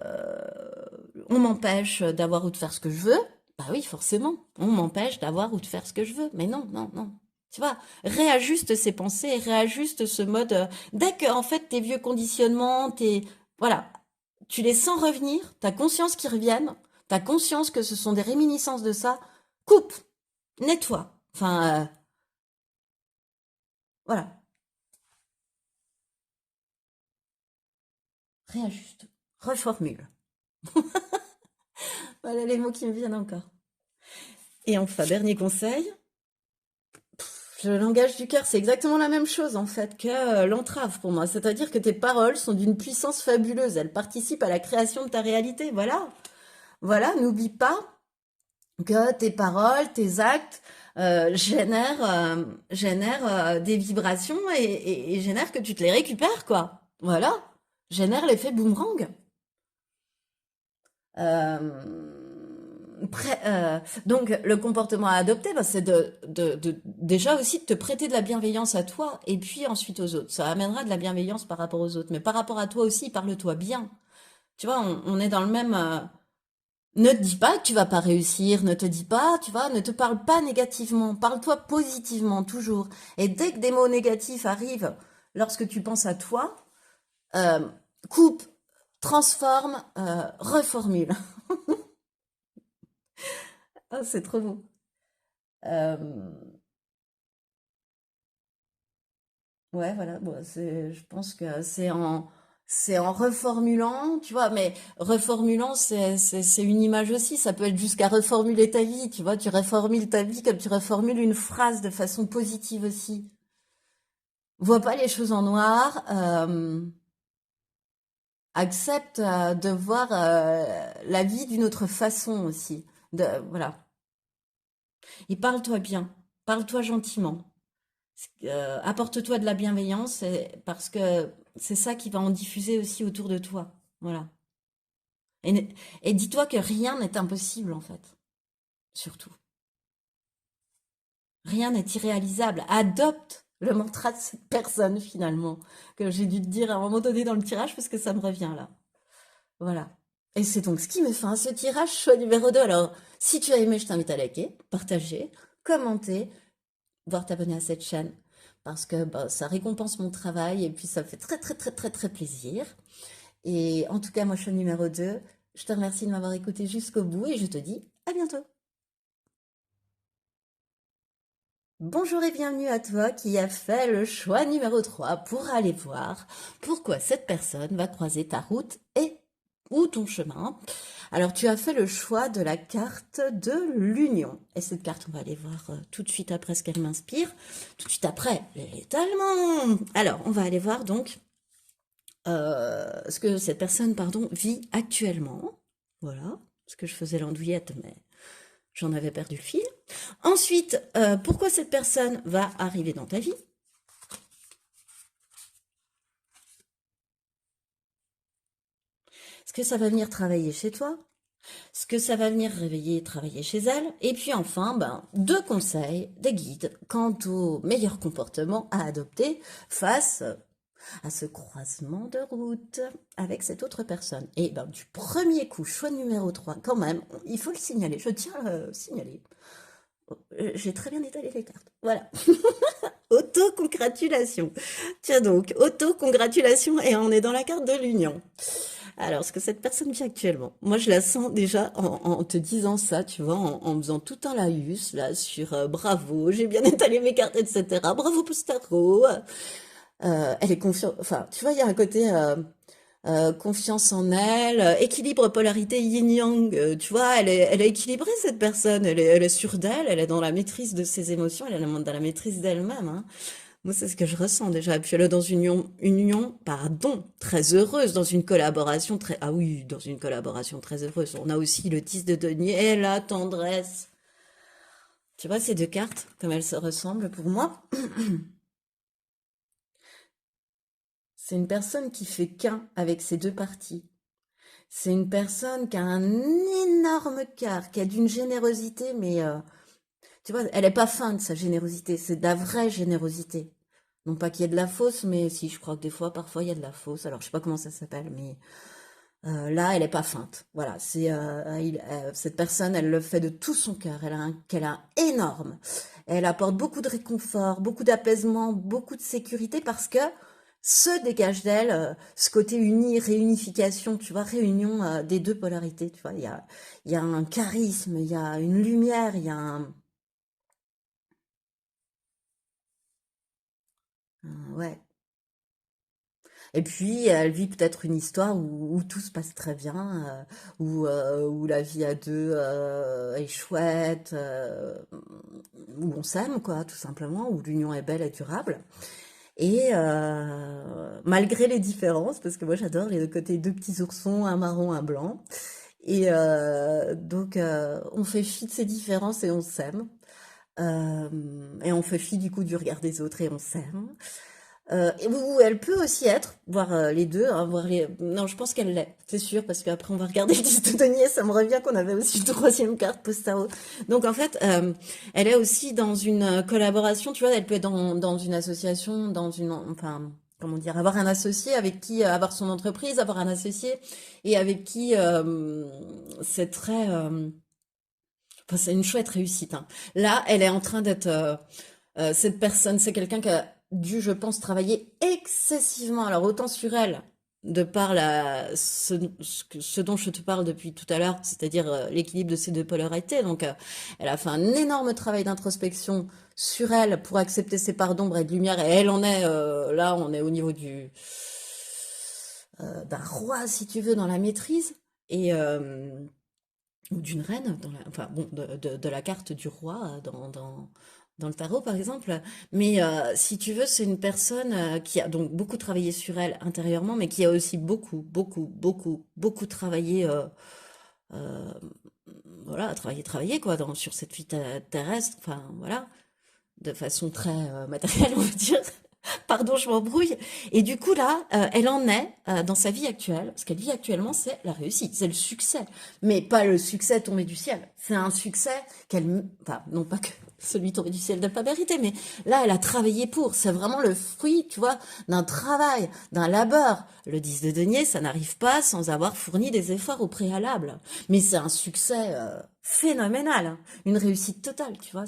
on m'empêche d'avoir ou de faire ce que je veux, bah oui, forcément, on m'empêche d'avoir ou de faire ce que je veux. Mais non, non, non. Tu vois, réajuste ces pensées, réajuste ce mode. Dès que, en fait, tes vieux conditionnements, voilà, tu les sens revenir, t'as conscience qu'ils reviennent, t'as conscience que ce sont des réminiscences de ça, coupe, nettoie. Enfin, voilà, réajuste, reformule. Voilà les mots qui me viennent encore. Et enfin, dernier conseil, le langage du cœur, c'est exactement la même chose en fait que l'entrave pour moi. C'est-à-dire que tes paroles sont d'une puissance fabuleuse. Elles participent à la création de ta réalité. Voilà. Voilà, n'oublie pas que tes paroles, tes actes génèrent des vibrations et génèrent que tu te les récupères, quoi. Voilà. Génère l'effet boomerang. Donc, le comportement à adopter, bah, c'est déjà aussi de te prêter de la bienveillance à toi et puis ensuite aux autres. Ça amènera de la bienveillance par rapport aux autres. Mais par rapport à toi aussi, parle-toi bien. Tu vois, on est dans le même. Ne te dis pas que tu vas pas réussir, ne te dis pas, tu vois, ne te parle pas négativement. Parle-toi positivement, toujours. Et dès que des mots négatifs arrivent lorsque tu penses à toi, euh, coupe, transforme, reformule. Ah, c'est trop beau. Euh, ouais, voilà. Bon, je pense que c'est en reformulant, tu vois. Mais reformulant, c'est une image aussi. Ça peut être jusqu'à reformuler ta vie, tu vois. Tu reformules ta vie comme tu reformules une phrase de façon positive aussi. Vois pas les choses en noir. Accepte de voir la vie d'une autre façon aussi. Voilà. Et parle-toi bien. Parle-toi gentiment. Apporte-toi de la bienveillance parce que c'est ça qui va en diffuser aussi autour de toi. Voilà. Et, et dis-toi que rien n'est impossible en fait. Surtout. Rien n'est irréalisable. Adopte le mantra de cette personne finalement que j'ai dû te dire à un moment donné dans le tirage parce que ça me revient là. Voilà. Et c'est donc ce qui me fait ce tirage choix numéro 2. Alors, si tu as aimé, je t'invite à liker, partager, commenter, voire t'abonner à cette chaîne parce que bah, ça récompense mon travail et puis ça me fait très très très très très plaisir. Et en tout cas, moi, je suis numéro 2. Je te remercie de m'avoir écouté jusqu'au bout et je te dis à bientôt. Bonjour et bienvenue à toi qui a fait le choix numéro 3 pour aller voir pourquoi cette personne va croiser ta route et ou ton chemin. Alors tu as fait le choix de la carte de l'union. Et cette carte, on va aller voir tout de suite après ce qu'elle m'inspire. Tout de suite après, l'étalement. Alors, on va aller voir donc ce que cette personne, pardon, vit actuellement. Voilà, ce que je faisais l'andouillette, mais j'en avais perdu le fil. Ensuite, pourquoi cette personne va arriver dans ta vie? Est-ce que ça va venir travailler chez toi? Est-ce que ça va venir réveiller, travailler chez elle? Et puis enfin, ben, deux conseils, des guides quant au meilleur comportement à adopter face à ce croisement de route avec cette autre personne. Et ben, du premier coup, choix numéro 3, quand même, il faut le signaler, je tiens à le signaler. J'ai très bien étalé les cartes. Voilà. Auto-congratulation. Tiens donc, auto-congratulation et on est dans la carte de l'union. Alors, ce que cette personne vit actuellement, moi je la sens déjà en te disant ça, tu vois, en faisant tout un laïus là sur bravo, j'ai bien étalé mes cartes, etc. Bravo Postaro. Elle est confiante, enfin, tu vois, il y a un côté confiance en elle, équilibre, polarité yin-yang, tu vois, elle est équilibrée cette personne, elle est sûre d'elle, elle est dans la maîtrise de ses émotions, elle est dans la maîtrise d'elle-même, hein. Moi, c'est ce que je ressens déjà. Et puis elle est dans une union, pardon, très heureuse, dans une collaboration très, ah oui, dans une collaboration très heureuse. On a aussi le 10 de denier et la tendresse. Tu vois, ces deux cartes, comme elles se ressemblent pour moi, c'est une personne qui fait qu'un avec ces deux parties. C'est une personne qui a un énorme cœur, qui a d'une générosité, mais tu vois, elle est pas feinte, sa générosité, c'est de la vraie générosité. Non pas qu'il y ait de la fausse, mais si, je crois que des fois, parfois, il y a de la fausse. Alors, je sais pas comment ça s'appelle, mais là, elle est pas feinte. Voilà, cette personne, elle le fait de tout son cœur. Elle a un qu'elle a énorme. Elle apporte beaucoup de réconfort, beaucoup d'apaisement, beaucoup de sécurité parce que se dégage d'elle ce côté uni, réunification, tu vois, réunion des deux polarités. Tu vois, il y a un charisme, il y a une lumière, il y a ouais. Et puis, elle vit peut-être une histoire où tout se passe très bien, où la vie à deux est chouette, où on s'aime, quoi, tout simplement, où l'union est belle et durable. Et malgré les différences, parce que moi j'adore les deux côtés, deux petits oursons, un marron, un blanc. Et donc, on fait fi de ces différences et on s'aime. Et on fait fi du coup du regard des autres et on s'aime. Ou elle peut aussi être, voir les deux, hein, voir les... Non, je pense qu'elle l'est, c'est sûr, parce qu'après on va regarder le 10 de denier, ça me revient qu'on avait aussi une troisième carte postaro. Donc en fait, elle est aussi dans une collaboration, tu vois, elle peut être dans une association, dans une... Enfin, comment dire, avoir un associé avec qui, avoir son entreprise, avoir un associé, et avec qui c'est très... enfin, c'est une chouette réussite, hein. Là, elle est en train d'être... cette personne, c'est quelqu'un qui a dû, je pense, travailler excessivement. Alors, autant sur elle, de par ce dont je te parle depuis tout à l'heure, c'est-à-dire l'équilibre de ces deux polarités. Donc, elle a fait un énorme travail d'introspection sur elle pour accepter ses parts d'ombre et de lumière. Et elle en est, là, on est au niveau d'un roi, si tu veux, dans la maîtrise. Et, ou d'une reine, enfin bon, de la carte du roi dans le tarot par exemple. Mais si tu veux, c'est une personne qui a donc beaucoup travaillé sur elle intérieurement, mais qui a aussi beaucoup travaillé, euh, voilà, travaillé quoi, sur cette vie terrestre, enfin voilà, de façon très matérielle, on va dire. Pardon, je m'embrouille. Et du coup, là, elle en est dans sa vie actuelle. Ce qu'elle vit actuellement, c'est la réussite, c'est le succès. Mais pas le succès tombé du ciel. C'est un succès qu'elle... Enfin, non pas que celui tombé du ciel n'a pas mérité, mais là, elle a travaillé pour. C'est vraiment le fruit, tu vois, d'un travail, d'un labeur. Le 10 de denier, ça n'arrive pas sans avoir fourni des efforts au préalable. Mais c'est un succès phénoménal, hein. Une réussite totale, tu vois.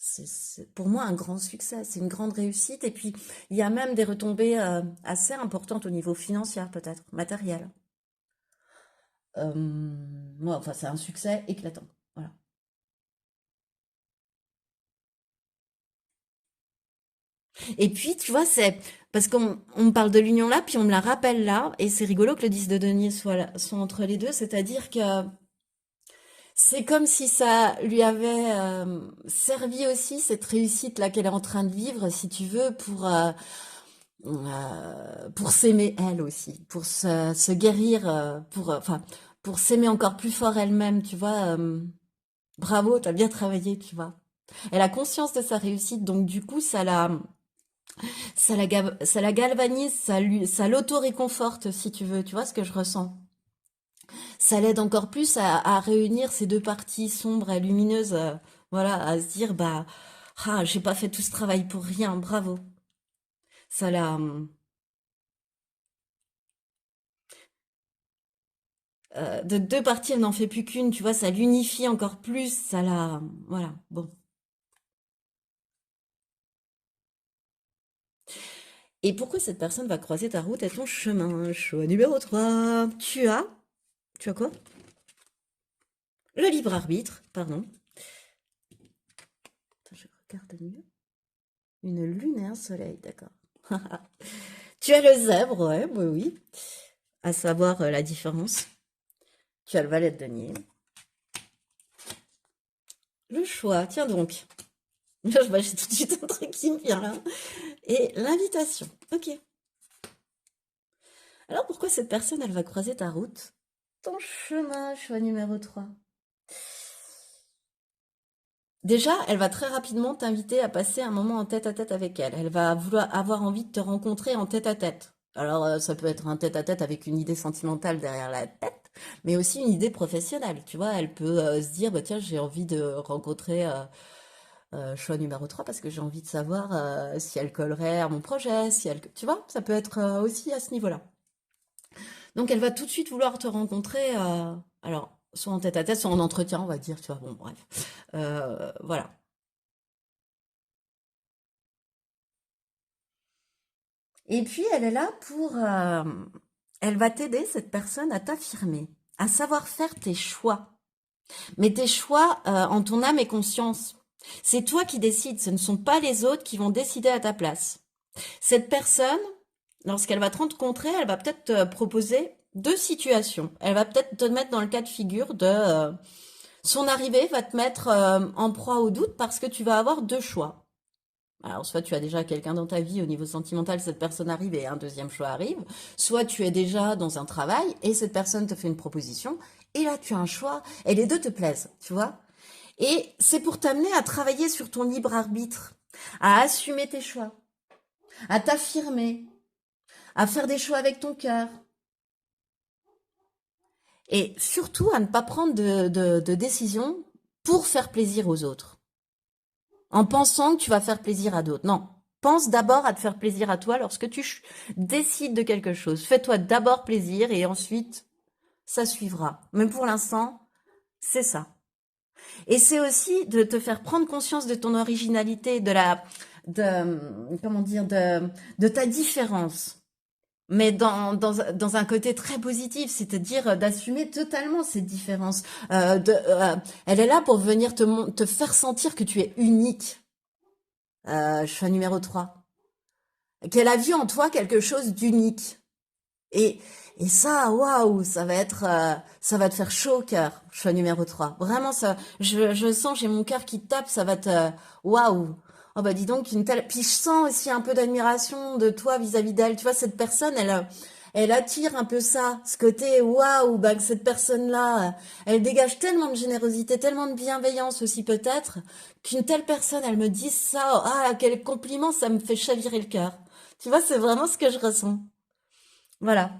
C'est pour moi un grand succès, c'est une grande réussite. Et puis, il y a même des retombées assez importantes au niveau financier, peut-être, matériel. Moi, enfin, c'est un succès éclatant. Voilà. Et puis, tu vois, c'est parce qu'on me parle de l'union là, puis on me la rappelle là, et c'est rigolo que le 10 de denier soit entre les deux, c'est-à-dire que c'est comme si ça lui avait servi aussi, cette réussite là qu'elle est en train de vivre, si tu veux, pour pour s'aimer elle aussi, pour se guérir, enfin, pour s'aimer encore plus fort elle-même, tu vois. Bravo, t'as bien travaillé, tu vois. Elle a conscience de sa réussite, donc du coup, ça la galvanise, ça l'auto-réconforte, si tu veux. Tu vois ce que je ressens? Ça l'aide encore plus à réunir ces deux parties sombres et lumineuses, voilà, à se dire, bah, ah, j'ai pas fait tout ce travail pour rien, bravo. Ça la, de deux parties, elle n'en fait plus qu'une, tu vois, ça l'unifie encore plus, ça la, voilà, bon. Et pourquoi cette personne va croiser ta route et ton chemin? Choix numéro 3. Tu as quoi? Le libre arbitre, pardon. Attends, je regarde mieux. Une lune et un soleil, d'accord. Tu as le zèbre, ouais, oui, oui. À savoir la différence. Tu as le valet de denier. Le choix, tiens donc. J'ai tout de suite un truc qui me vient là. Et l'invitation. Ok. Alors pourquoi cette personne, elle va croiser ta route? Ton chemin, choix numéro 3. Déjà, elle va très rapidement t'inviter à passer un moment en tête-à-tête avec elle. Elle va vouloir avoir envie de te rencontrer en tête-à-tête. Alors, ça peut être un tête-à-tête avec une idée sentimentale derrière la tête, mais aussi une idée professionnelle. Tu vois, elle peut se dire, bah tiens, j'ai envie de rencontrer choix numéro 3 parce que j'ai envie de savoir si elle collerait à mon projet, si elle... Tu vois, ça peut être aussi à ce niveau-là. Donc, elle va tout de suite vouloir te rencontrer, alors, soit en tête-à-tête, soit en entretien, on va dire, tu vois, bon, bref. Voilà. Et puis, elle est là pour... elle va t'aider, cette personne, à t'affirmer, à savoir faire tes choix. Mais tes choix en ton âme et conscience. C'est toi qui décides, ce ne sont pas les autres qui vont décider à ta place. Cette personne, lorsqu'elle va te rencontrer, elle va peut-être te proposer deux situations. Elle va peut-être te mettre dans le cas de figure de... son arrivée va te mettre en proie au doute parce que tu vas avoir deux choix. Alors, soit tu as déjà quelqu'un dans ta vie au niveau sentimental, cette personne arrive et un deuxième choix arrive. Soit tu es déjà dans un travail et cette personne te fait une proposition et là tu as un choix et les deux te plaisent, tu vois. Et c'est pour t'amener à travailler sur ton libre arbitre, à assumer tes choix, à t'affirmer, à faire des choix avec ton cœur et surtout à ne pas prendre de décision pour faire plaisir aux autres. En pensant que tu vas faire plaisir à d'autres. Non. Pense d'abord à te faire plaisir à toi lorsque tu décides de quelque chose. Fais-toi d'abord plaisir et ensuite, ça suivra. Mais pour l'instant, c'est ça. Et c'est aussi de te faire prendre conscience de ton originalité, comment dire, de ta différence. Mais dans un côté très positif, c'est-à-dire d'assumer totalement cette différence. Elle est là pour venir te faire sentir que tu es unique. Choix numéro 3. Qu'elle a vu en toi quelque chose d'unique. Et, et ça, waouh, ça va te faire chaud au cœur. Choix numéro 3. Vraiment, ça, je sens, j'ai mon cœur qui tape, ça va te, waouh. Oh bah dis donc, une telle, puis je sens aussi un peu d'admiration de toi vis-à-vis d'elle. Tu vois, cette personne, elle attire un peu ça, ce côté waouh, bah que cette personne-là, elle dégage tellement de générosité, tellement de bienveillance aussi peut-être, qu'une telle personne, elle me dise ça, oh, ah quel compliment, ça me fait chavirer le cœur. Tu vois, c'est vraiment ce que je ressens. Voilà.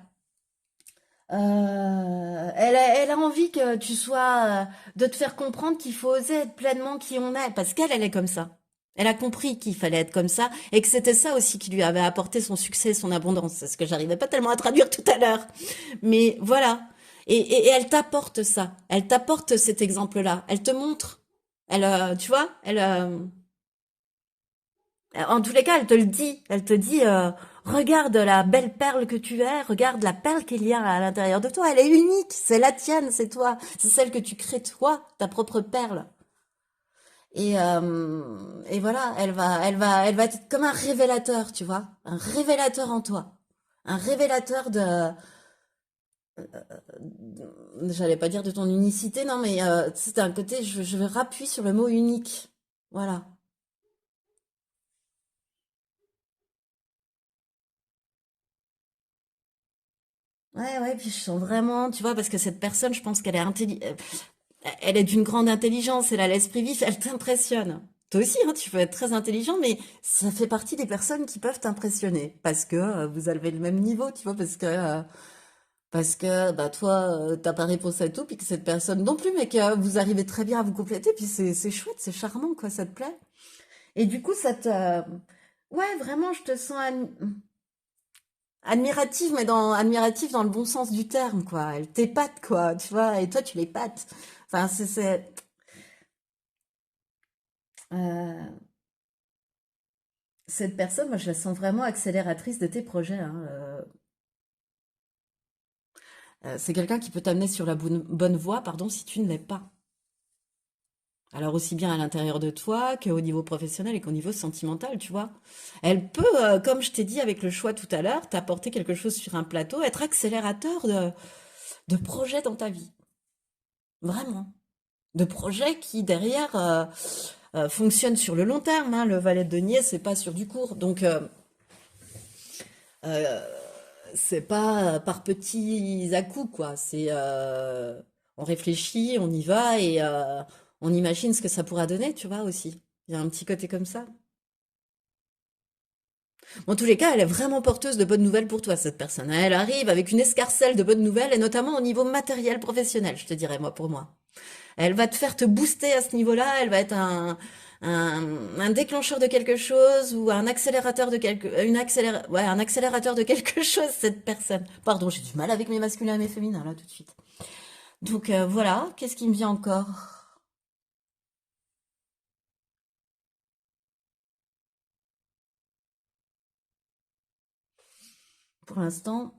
Elle a envie que tu sois, de te faire comprendre qu'il faut oser être pleinement qui on est, parce elle est comme ça. Elle a compris qu'il fallait être comme ça, et que c'était ça aussi qui lui avait apporté son succès, son abondance. C'est ce que j'arrivais pas tellement à traduire tout à l'heure. Mais voilà. Et elle t'apporte ça. Elle t'apporte cet exemple-là. Elle te montre. Tu vois, en tous les cas, elle te le dit. Elle te dit, regarde la belle perle que tu es, regarde la perle qu'il y a à l'intérieur de toi. Elle est unique, c'est la tienne, c'est toi. C'est celle que tu crées toi, ta propre perle. Et voilà, elle va être comme un révélateur, tu vois. Un révélateur en toi. Un révélateur j'allais pas dire de ton unicité, non, mais c'est un côté, je rappuie sur le mot unique. Voilà. Ouais, ouais, puis je sens vraiment, tu vois, parce que cette personne, je pense qu'elle est elle est d'une grande intelligence, elle a l'esprit vif, elle t'impressionne. Toi aussi, hein, tu peux être très intelligent, mais ça fait partie des personnes qui peuvent t'impressionner parce que vous avez le même niveau, tu vois, parce que bah toi, t'as pas réponse à tout, puis que cette personne non plus, mais que vous arrivez très bien à vous compléter, puis c'est chouette, c'est charmant, quoi, ça te plaît. Et du coup, ouais, vraiment, je te sens admirative, mais admirative dans le bon sens du terme, quoi. Elle t'épate, quoi, tu vois, et toi, tu l'épates. Enfin, euh, cette personne, moi, je la sens vraiment accélératrice de tes projets, hein. C'est quelqu'un qui peut t'amener sur la bonne voie, pardon, si tu ne l'es pas. Alors aussi bien à l'intérieur de toi qu'au niveau professionnel et qu'au niveau sentimental, tu vois. Elle peut, comme je t'ai dit avec le choix tout à l'heure, t'apporter quelque chose sur un plateau, être accélérateur de projets dans ta vie. Vraiment. De projets qui, derrière, fonctionnent sur le long terme, hein. Le valet de denier, c'est pas sur du court. Donc, euh, c'est pas par petits à-coups, quoi. On réfléchit, on y va et on imagine ce que ça pourra donner, tu vois, aussi. Il y a un petit côté comme ça. Bon, en tous les cas, elle est vraiment porteuse de bonnes nouvelles pour toi, cette personne, hein. Elle arrive avec une escarcelle de bonnes nouvelles, et notamment au niveau matériel professionnel, je te dirais, moi, pour moi. Elle va te faire te booster à ce niveau-là, elle va être un déclencheur de quelque chose ou un accélérateur de ouais, un accélérateur de quelque chose, cette personne. Pardon, j'ai du mal avec mes masculins et mes féminins, là, tout de suite. Donc, voilà, qu'est-ce qui me vient encore? Pour l'instant,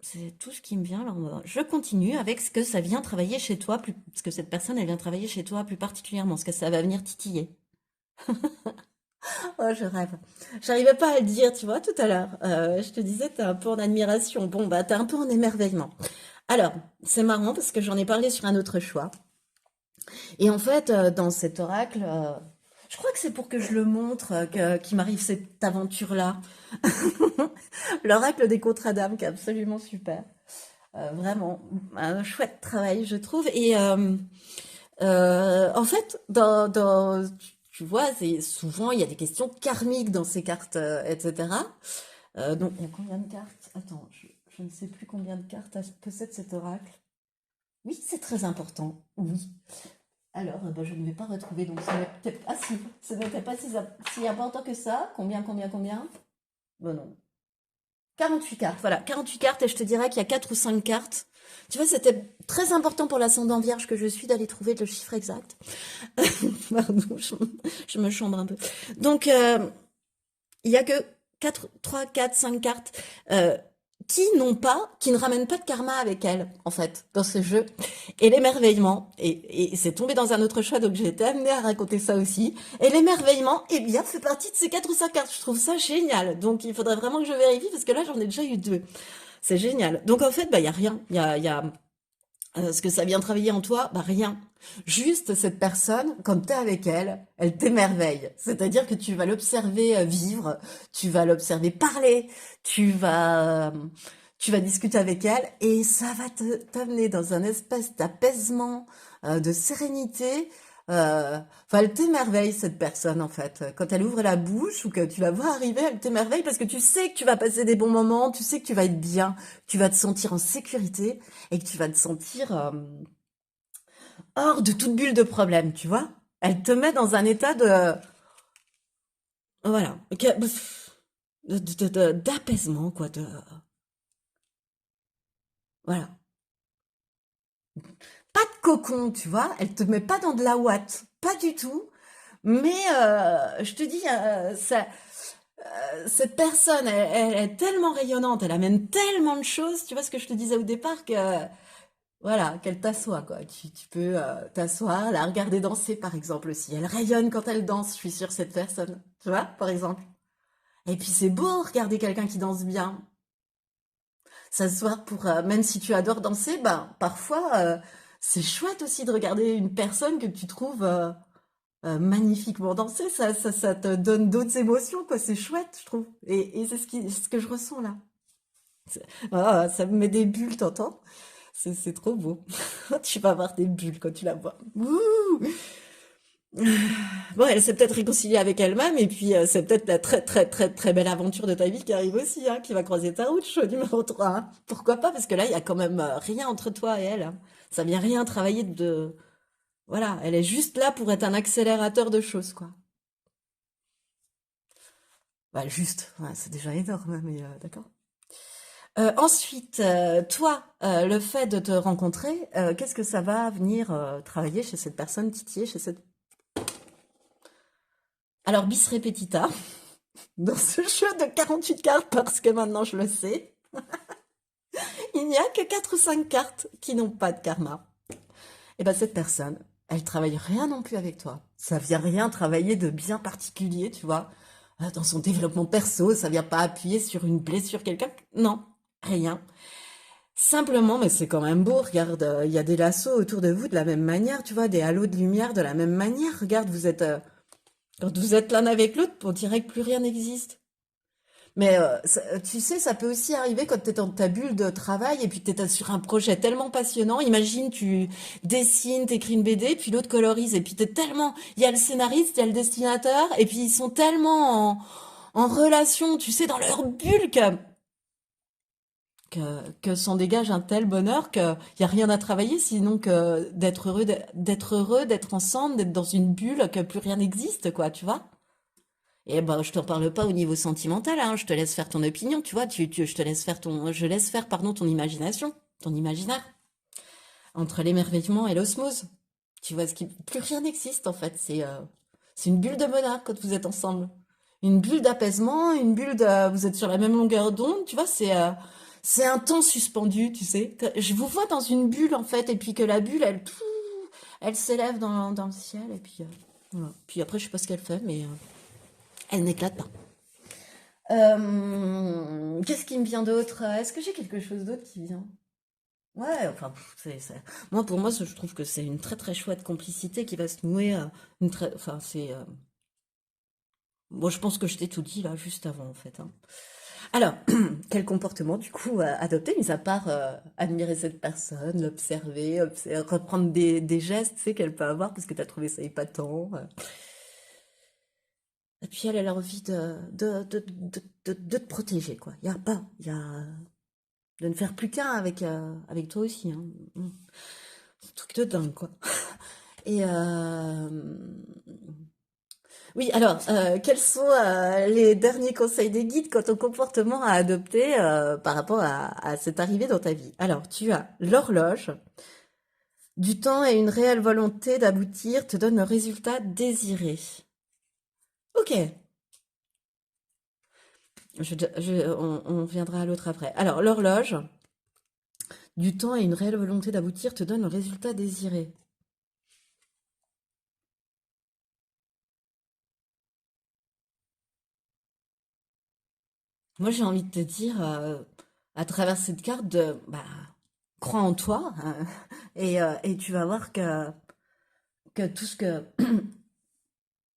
c'est tout ce qui me vient. Alors, je continue avec ce que ça vient travailler chez toi, ce que cette personne, elle vient travailler chez toi plus particulièrement, ce que ça va venir titiller. Oh, je rêve. J'arrivais pas à le dire, tu vois, tout à l'heure. Je te disais, t'es un peu en admiration. Bon, bah, t'es un peu en émerveillement. Alors, c'est marrant parce que j'en ai parlé sur un autre choix. Et en fait, dans cet oracle, je crois que c'est pour que je le montre qu'il m'arrive cette aventure-là. L'oracle des contrats d'âme, qui est absolument super. Vraiment, un chouette travail, je trouve. Et en fait, tu vois, c'est souvent il y a des questions karmiques dans ces cartes, etc. Donc, il y a combien de cartes? Attends, je ne sais plus combien de cartes possède cet oracle. Oui, c'est très important. Oui. Alors, ben, je ne vais pas retrouver. Donc, ce n'est peut-être. Ah si, ce n'était pas si important que ça. Combien? Ben non. 48 cartes, voilà, 48 cartes, et je te dirais qu'il y a 4 ou 5 cartes. Tu vois, c'était très important pour l'ascendant vierge que je suis d'aller trouver le chiffre exact. Pardon, je me chambre un peu. Donc, il y a que 4, 3, 4, 5 cartes euh, qui ne ramènent pas de karma avec elles, en fait, dans ce jeu. Et l'émerveillement, et c'est tombé dans un autre choix, donc j'ai été amenée à raconter ça aussi. Et l'émerveillement, eh bien, fait partie de ces 4 ou 5 cartes. Je trouve ça génial. Donc, il faudrait vraiment que je vérifie, parce que là, j'en ai déjà eu 2. C'est génial. Donc, en fait, bah, il y a rien. Ce que ça vient travailler en toi, bah rien. Juste cette personne, quand tu es avec elle, elle t'émerveille. C'est-à-dire que tu vas l'observer vivre, tu vas l'observer parler, tu vas discuter avec elle et ça va t'amener dans un espèce d'apaisement, de sérénité. Enfin, elle t'émerveille cette personne en fait. Quand elle ouvre la bouche ou que tu la vois arriver, elle t'émerveille parce que tu sais que tu vas passer des bons moments, tu sais que tu vas être bien, tu vas te sentir en sécurité et que tu vas te sentir hors de toute bulle de problème, tu vois. Elle te met dans un état de, voilà, d'apaisement, quoi, voilà. Pas de cocon, tu vois. Elle te met pas dans de la ouate, pas du tout. Mais je te dis, cette personne, elle est tellement rayonnante, elle amène tellement de choses, tu vois ce que je te disais au départ, que voilà, qu'elle t'assoit, quoi. Tu peux t'asseoir, la regarder danser, par exemple, aussi. Elle rayonne quand elle danse, je suis sûre, cette personne. Tu vois, par exemple. Et puis c'est beau, regarder quelqu'un qui danse bien. S'asseoir pour... même si tu adores danser, ben, parfois, c'est chouette aussi de regarder une personne que tu trouves magnifiquement danser. Ça te donne d'autres émotions, quoi. C'est chouette, je trouve. Et c'est ce que je ressens là. Ah, ça me met des bulles, t'entends? C'est trop beau. Tu vas avoir des bulles quand tu la vois. Ouh. Bon, elle s'est peut-être réconciliée avec elle-même, et puis c'est peut-être la très très très très belle aventure de ta vie qui arrive aussi, hein, qui va croiser ta route, choix numéro 3, hein. Pourquoi pas? Parce que là, il y a quand même rien entre toi et elle, hein. Ça vient rien travailler de... Voilà, elle est juste là pour être un accélérateur de choses, quoi. Bah, juste, ouais, c'est déjà énorme, hein, mais d'accord. Ensuite, toi, le fait de te rencontrer, qu'est-ce que ça va venir travailler chez cette personne, titiller chez cette... Alors, bis repetita, dans ce jeu de 48 cartes, parce que maintenant je le sais, il n'y a que 4 ou 5 cartes qui n'ont pas de karma. Et ben cette personne, elle travaille rien non plus avec toi. Ça vient rien travailler de bien particulier, tu vois. Dans son développement perso, ça vient pas appuyer sur une blessure quelqu'un. Non, rien. Simplement, mais c'est quand même beau, regarde, il y a des lassos autour de vous de la même manière, tu vois, des halos de lumière de la même manière. Regarde, quand vous êtes l'un avec l'autre, on dirait que plus rien n'existe. Mais tu sais, ça peut aussi arriver quand tu es dans ta bulle de travail et puis tu es sur un projet tellement passionnant. Imagine, tu dessines, t'écris une BD, puis l'autre colorise. Et puis t'es tellement... Il y a le scénariste, il y a le dessinateur, et puis ils sont tellement en relation, tu sais, dans leur bulle que s'en dégage un tel bonheur qu'il n'y a rien à travailler sinon que d'être heureux, d'être ensemble, d'être dans une bulle, que plus rien n'existe, quoi, tu vois? Et ben, je t'en parle pas au niveau sentimental, hein, je te laisse faire ton opinion, tu vois, je te laisse faire je laisse faire, pardon, ton imagination, ton imaginaire, entre l'émerveillement et l'osmose. Tu vois, plus rien n'existe, en fait, c'est une bulle de bonheur quand vous êtes ensemble. Une bulle d'apaisement, vous êtes sur la même longueur d'onde, tu vois, c'est un temps suspendu, tu sais. Je vous vois dans une bulle, en fait, et puis que la bulle, elle s'élève dans le ciel, et puis, voilà. Puis après, je sais pas ce qu'elle fait, mais elle n'éclate pas. Qu'est-ce qui me vient d'autre? Est-ce que j'ai quelque chose d'autre qui vient? Ouais, enfin, moi, pour moi, je trouve que c'est une très très chouette complicité qui va se nouer. Enfin, bon, je pense que je t'ai tout dit là, juste avant, en fait, hein. Alors, quel comportement, du coup, adopter, mis à part admirer cette personne, l'observer, reprendre des gestes, tu sais, qu'elle peut avoir parce que t'as trouvé ça épatant. Et puis elle a envie de te protéger, quoi. Il y a pas, il y a de ne faire plus qu'un avec toi aussi, hein. C'est un truc de dingue, quoi. Et oui, alors, quels sont les derniers conseils des guides quant au comportement à adopter par rapport à cette arrivée dans ta vie? Alors, tu as l'horloge, du temps et une réelle volonté d'aboutir te donne le résultat désiré. Ok, on viendra à l'autre après. Alors, l'horloge, du temps et une réelle volonté d'aboutir te donne le résultat désiré. Moi, j'ai envie de te dire, à travers cette carte, bah, crois en toi, hein, et tu vas voir que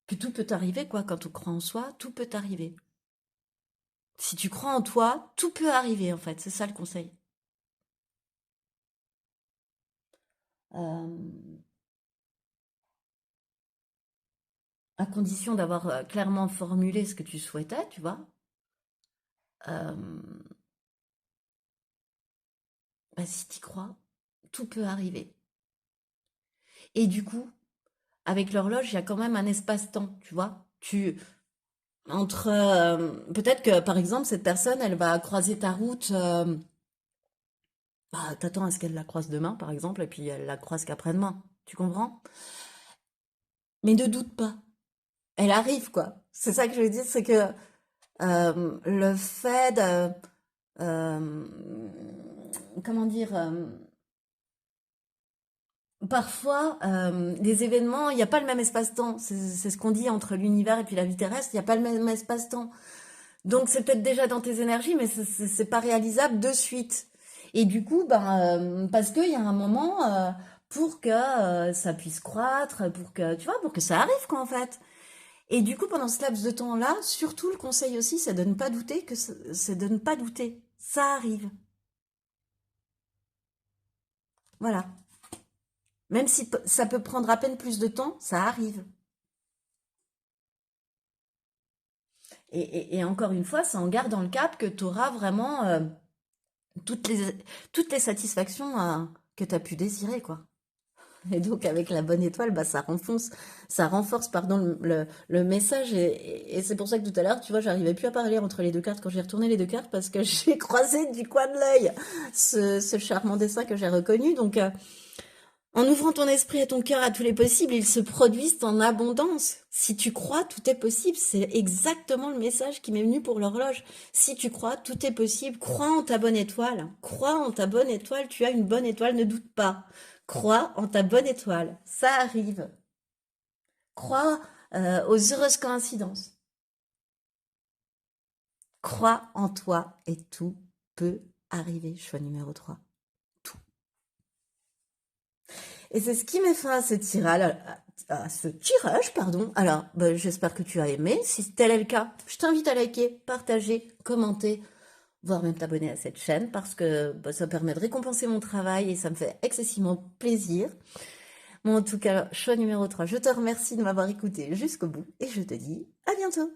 que tout peut arriver, quoi. Quand on croit en soi, tout peut arriver. Si tu crois en toi, tout peut arriver, en fait. C'est ça le conseil. Euh, à condition d'avoir clairement formulé ce que tu souhaitais, tu vois. Euh, bah, si tu crois, tout peut arriver. Et du coup, avec l'horloge, il y a quand même un espace-temps, tu vois. Peut-être que, par exemple, cette personne, elle va croiser ta route. Bah, t'attends à ce qu'elle la croise demain, par exemple, et puis elle la croise qu'après-demain. Tu comprends? Mais ne doute pas. Elle arrive, quoi. C'est ça que je veux dire, c'est que le fait de... euh, comment dire? Parfois, les événements, il n'y a pas le même espace-temps. C'est ce qu'on dit entre l'univers et puis la vie terrestre, il n'y a pas le même espace-temps. Donc c'est peut-être déjà dans tes énergies, mais c'est pas réalisable de suite. Et du coup, ben, parce qu'il y a un moment pour que ça puisse croître, pour que, tu vois, pour que ça arrive, quoi, en fait. Et du coup, pendant ce laps de temps-là, surtout le conseil aussi, c'est de ne pas douter, c'est de ne pas douter. Ça arrive. Voilà. Même si ça peut prendre à peine plus de temps, ça arrive. Et encore une fois, ça en garde dans le cap que tu auras vraiment toutes les, toutes les satisfactions que tu as pu désirer, quoi. Et donc, avec la bonne étoile, bah, ça renforce, pardon, le message. Et c'est pour ça que tout à l'heure, tu vois, j'arrivais plus à parler entre les deux cartes quand j'ai retourné les deux cartes parce que j'ai croisé du coin de l'œil ce charmant dessin que j'ai reconnu. Donc, en ouvrant ton esprit et ton cœur à tous les possibles, ils se produisent en abondance. Si tu crois, tout est possible. C'est exactement le message qui m'est venu pour l'horloge. Si tu crois, tout est possible. Crois en ta bonne étoile. Crois en ta bonne étoile. Tu as une bonne étoile, ne doute pas. Crois en ta bonne étoile. Ça arrive. Crois aux heureuses coïncidences. Crois en toi et tout peut arriver. Choix numéro 3. Tout. Et c'est ce qui met fin à ce tirage, pardon. Alors, bah, j'espère que tu as aimé. Si tel est le cas, je t'invite à liker, partager, commenter, voire même t'abonner à cette chaîne parce que bah, ça permet de récompenser mon travail et ça me fait excessivement plaisir. Bon, en tout cas, choix numéro 3. Je te remercie de m'avoir écouté jusqu'au bout et je te dis à bientôt.